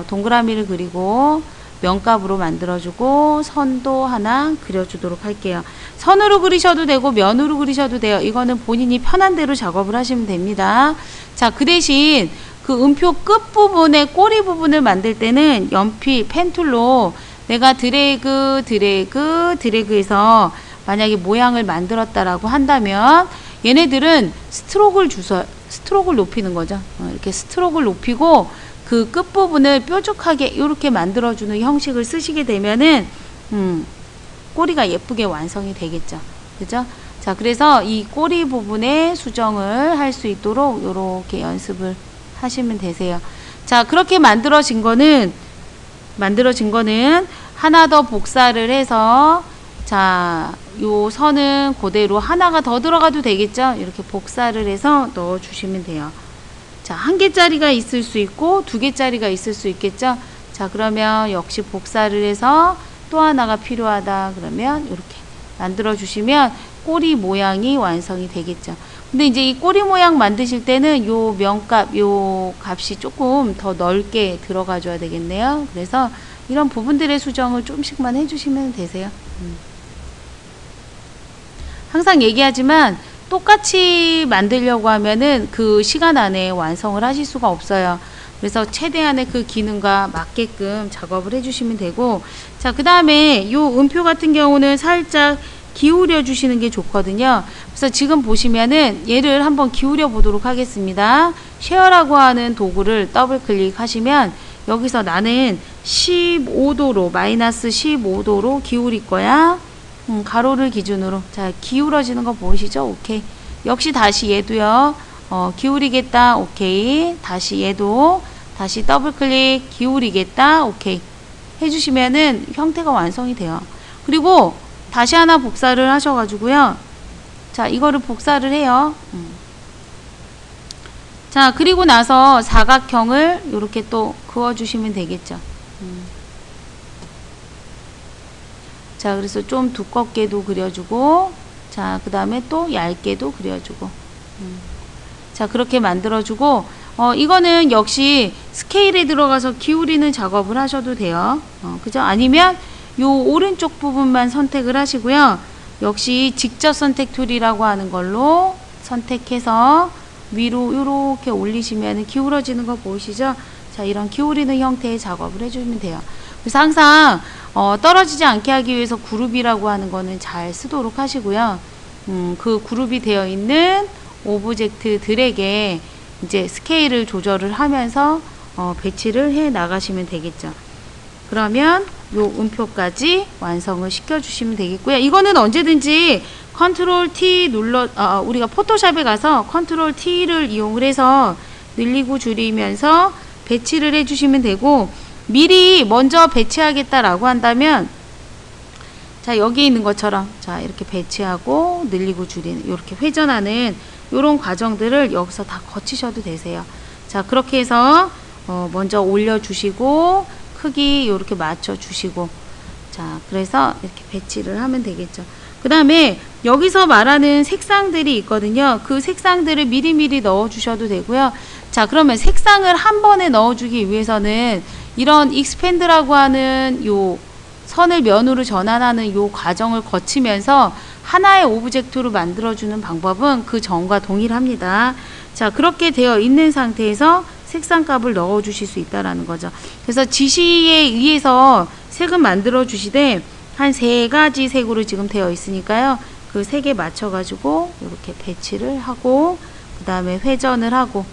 동그라미를 그리고 면값으로 만들어주고 선도 하나 그려주도록 할게요. 선으로 그리셔도 되고 면으로 그리셔도 돼요. 이거는 본인이 편한 대로 작업을 하시면 됩니다. 자, 그 대신 그 음표 끝부분에 꼬리 부분을 만들 때는 연필, 펜툴로 내가 드래그해서 만약에 모양을 만들었다라고 한다면 얘네들은 스트로크를 높이는 거죠. 이렇게 스트로크를 높이고 그 끝부분을 뾰족하게 이렇게 만들어주는 형식을 쓰시게 되면은 꼬리가 예쁘게 완성이 되겠죠. 그죠? 자, 그래서 이 꼬리 부분에 수정을 할 수 있도록 이렇게 연습을 하시면 되세요. 자, 그렇게 만들어진 거는 하나 더 복사를 해서, 자, 요 선은 그대로 하나가 더 들어가도 되겠죠? 이렇게 복사를 해서 넣어 주시면 돼요. 자, 한 개짜리가 있을 수 있고 두 개짜리가 있을 수 있겠죠? 자, 그러면 역시 복사를 해서 또 하나가 필요하다 그러면 이렇게 만들어 주시면 꼬리 모양이 완성이 되겠죠. 근데 이제 이 꼬리 모양 만드실 때는 요 면값, 요 값이 조금 더 넓게 들어가 줘야 되겠네요. 그래서 이런 부분들의 수정을 조금씩만 해주시면 되세요. 항상 얘기하지만 똑같이 만들려고 하면은 그 시간 안에 완성을 하실 수가 없어요. 그래서 최대한의 그 기능과 맞게끔 작업을 해주시면 되고, 자, 그 다음에 요 음표 같은 경우는 살짝 기울여 주시는 게 좋거든요. 그래서 지금 보시면은 얘를 한번 기울여 보도록 하겠습니다. 쉐어라고 하는 도구를 더블 클릭하시면 여기서 나는 15도로 마이너스 15도로 기울일 거야. 가로를 기준으로. 자, 기울어지는 거 보이시죠? 오케이. 역시 다시 얘도요. 기울이겠다. 오케이. 다시 얘도 다시 더블 클릭 기울이겠다. 오케이. 해주시면은 형태가 완성이 돼요. 그리고 다시 하나 복사를 하셔가지고요. 자, 이거를 복사를 해요. 자, 그리고 나서 사각형을 이렇게 또 그어주시면 되겠죠. 자, 그래서 좀 두껍게도 그려주고, 자, 그 다음에 또 얇게도 그려주고, 자, 그렇게 만들어주고, 이거는 역시 스케일에 들어가서 기울이는 작업을 하셔도 돼요. 그죠? 아니면 요 오른쪽 부분만 선택을 하시고요. 역시 직접 선택 툴이라고 하는 걸로 선택해서 위로 이렇게 올리시면 기울어지는 거 보이시죠? 자, 이런 기울이는 형태의 작업을 해주면 돼요. 그래서 항상 떨어지지 않게 하기 위해서 그룹이라고 하는 거는 잘 쓰도록 하시고요. 그 그룹이 되어 있는 오브젝트들에게 이제 스케일을 조절을 하면서 배치를 해 나가시면 되겠죠. 그러면 요 음표까지 완성을 시켜 주시면 되겠고요. 이거는 언제든지 컨트롤 T 우리가 포토샵에 가서 컨트롤 T를 이용을 해서 늘리고 줄이면서 배치를 해 주시면 되고, 미리 먼저 배치하겠다라고 한다면, 자, 여기 있는 것처럼, 자, 이렇게 배치하고 늘리고 줄이는, 이렇게 회전하는 이런 과정들을 여기서 다 거치셔도 되세요. 자, 그렇게 해서 먼저 올려주시고 크기 이렇게 맞춰주시고, 자, 그래서 이렇게 배치를 하면 되겠죠. 그 다음에 여기서 말하는 색상들이 있거든요. 그 색상들을 미리미리 넣어주셔도 되고요. 자, 그러면 색상을 한 번에 넣어주기 위해서는 이런 익스펜드라고 하는 요 선을 면으로 전환하는 요 과정을 거치면서 하나의 오브젝트로 만들어주는 방법은 그 전과 동일합니다. 자, 그렇게 되어 있는 상태에서 색상 값을 넣어 주실 수 있다라는 거죠. 그래서 지시에 의해서 색은 만들어 주시되 한 3가지 색으로 지금 되어 있으니까요. 그 색에 맞춰 가지고 이렇게 배치를 하고, 그 다음에 회전을 하고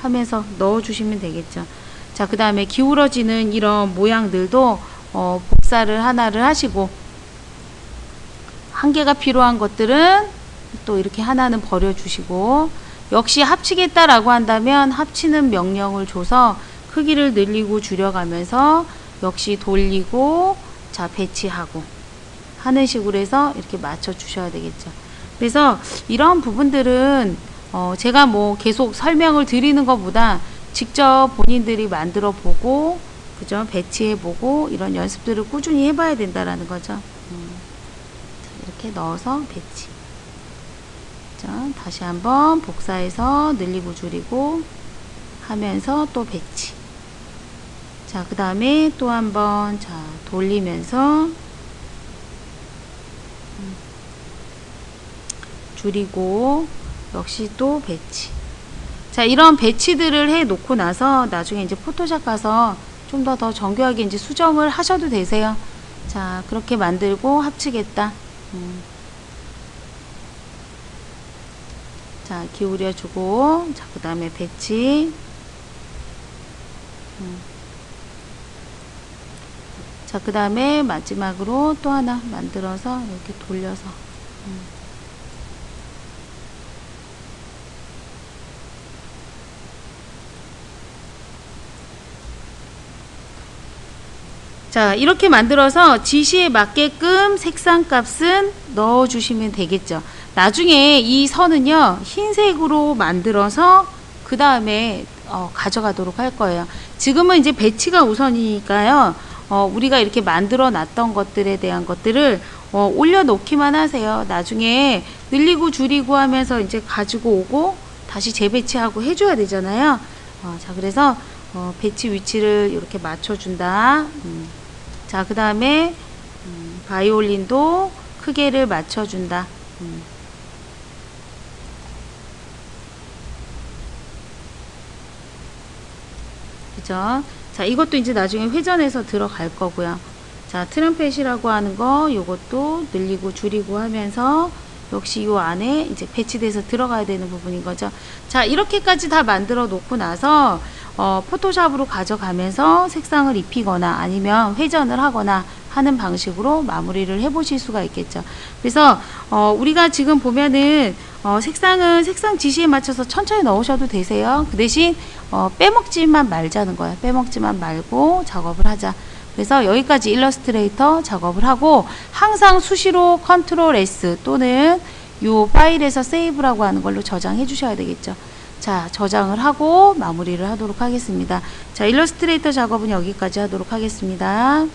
하면서 넣어 주시면 되겠죠. 자, 그 다음에 기울어지는 이런 모양들도 복사를 하나를 하시고, 한 개가 필요한 것들은 또 이렇게 하나는 버려 주시고, 역시 합치겠다라고 한다면 합치는 명령을 줘서 크기를 늘리고 줄여가면서 역시 돌리고, 자, 배치하고 하는 식으로 해서 이렇게 맞춰 주셔야 되겠죠. 그래서 이런 부분들은 제가 뭐 계속 설명을 드리는 것보다 직접 본인들이 만들어 보고, 그죠? 배치해 보고 이런 연습들을 꾸준히 해봐야 된다라는 거죠. 이렇게 넣어서 배치. 자, 다시 한번 복사해서 늘리고 줄이고 하면서 또 배치. 자, 그 다음에 또 한번 자 돌리면서 줄이고 역시 또 배치. 자, 이런 배치들을 해 놓고 나서 나중에 이제 포토샵 가서 좀 더 정교하게 이제 수정을 하셔도 되세요. 자, 그렇게 만들고 합치겠다. 자, 기울여 주고, 자, 그 다음에 배치. 자, 그 다음에 마지막으로 또 하나 만들어서 이렇게 돌려서. 자, 이렇게 만들어서 지시에 맞게끔 색상 값은 넣어 주시면 되겠죠. 나중에 이 선은요 흰색으로 만들어서 그 다음에 가져가도록 할 거예요. 지금은 이제 배치가 우선이니까요. 우리가 이렇게 만들어 놨던 것들에 대한 것들을 올려놓기만 하세요. 나중에 늘리고 줄이고 하면서 이제 가지고 오고 다시 재배치하고 해줘야 되잖아요. 자, 그래서 배치 위치를 이렇게 맞춰준다. 자, 그 다음에 바이올린도 크기를 맞춰준다. 그죠? 자, 이것도 이제 나중에 회전해서 들어갈 거고요. 자, 트럼펫이라고 하는 거 요것도 늘리고 줄이고 하면서 역시 요 안에 이제 배치돼서 들어가야 되는 부분인 거죠. 자, 이렇게까지 다 만들어 놓고 나서 포토샵으로 가져가면서 색상을 입히거나 아니면 회전을 하거나 하는 방식으로 마무리를 해 보실 수가 있겠죠. 그래서 우리가 지금 보면은 색상은 색상 지시에 맞춰서 천천히 넣으셔도 되세요. 그 대신 빼먹지만 말자는 거예요. 빼먹지만 말고 작업을 하자. 그래서 여기까지 일러스트레이터 작업을 하고 항상 수시로 컨트롤 S 또는 요 파일에서 세이브라고 하는 걸로 저장해 주셔야 되겠죠. 자, 저장을 하고 마무리를 하도록 하겠습니다. 자, 일러스트레이터 작업은 여기까지 하도록 하겠습니다.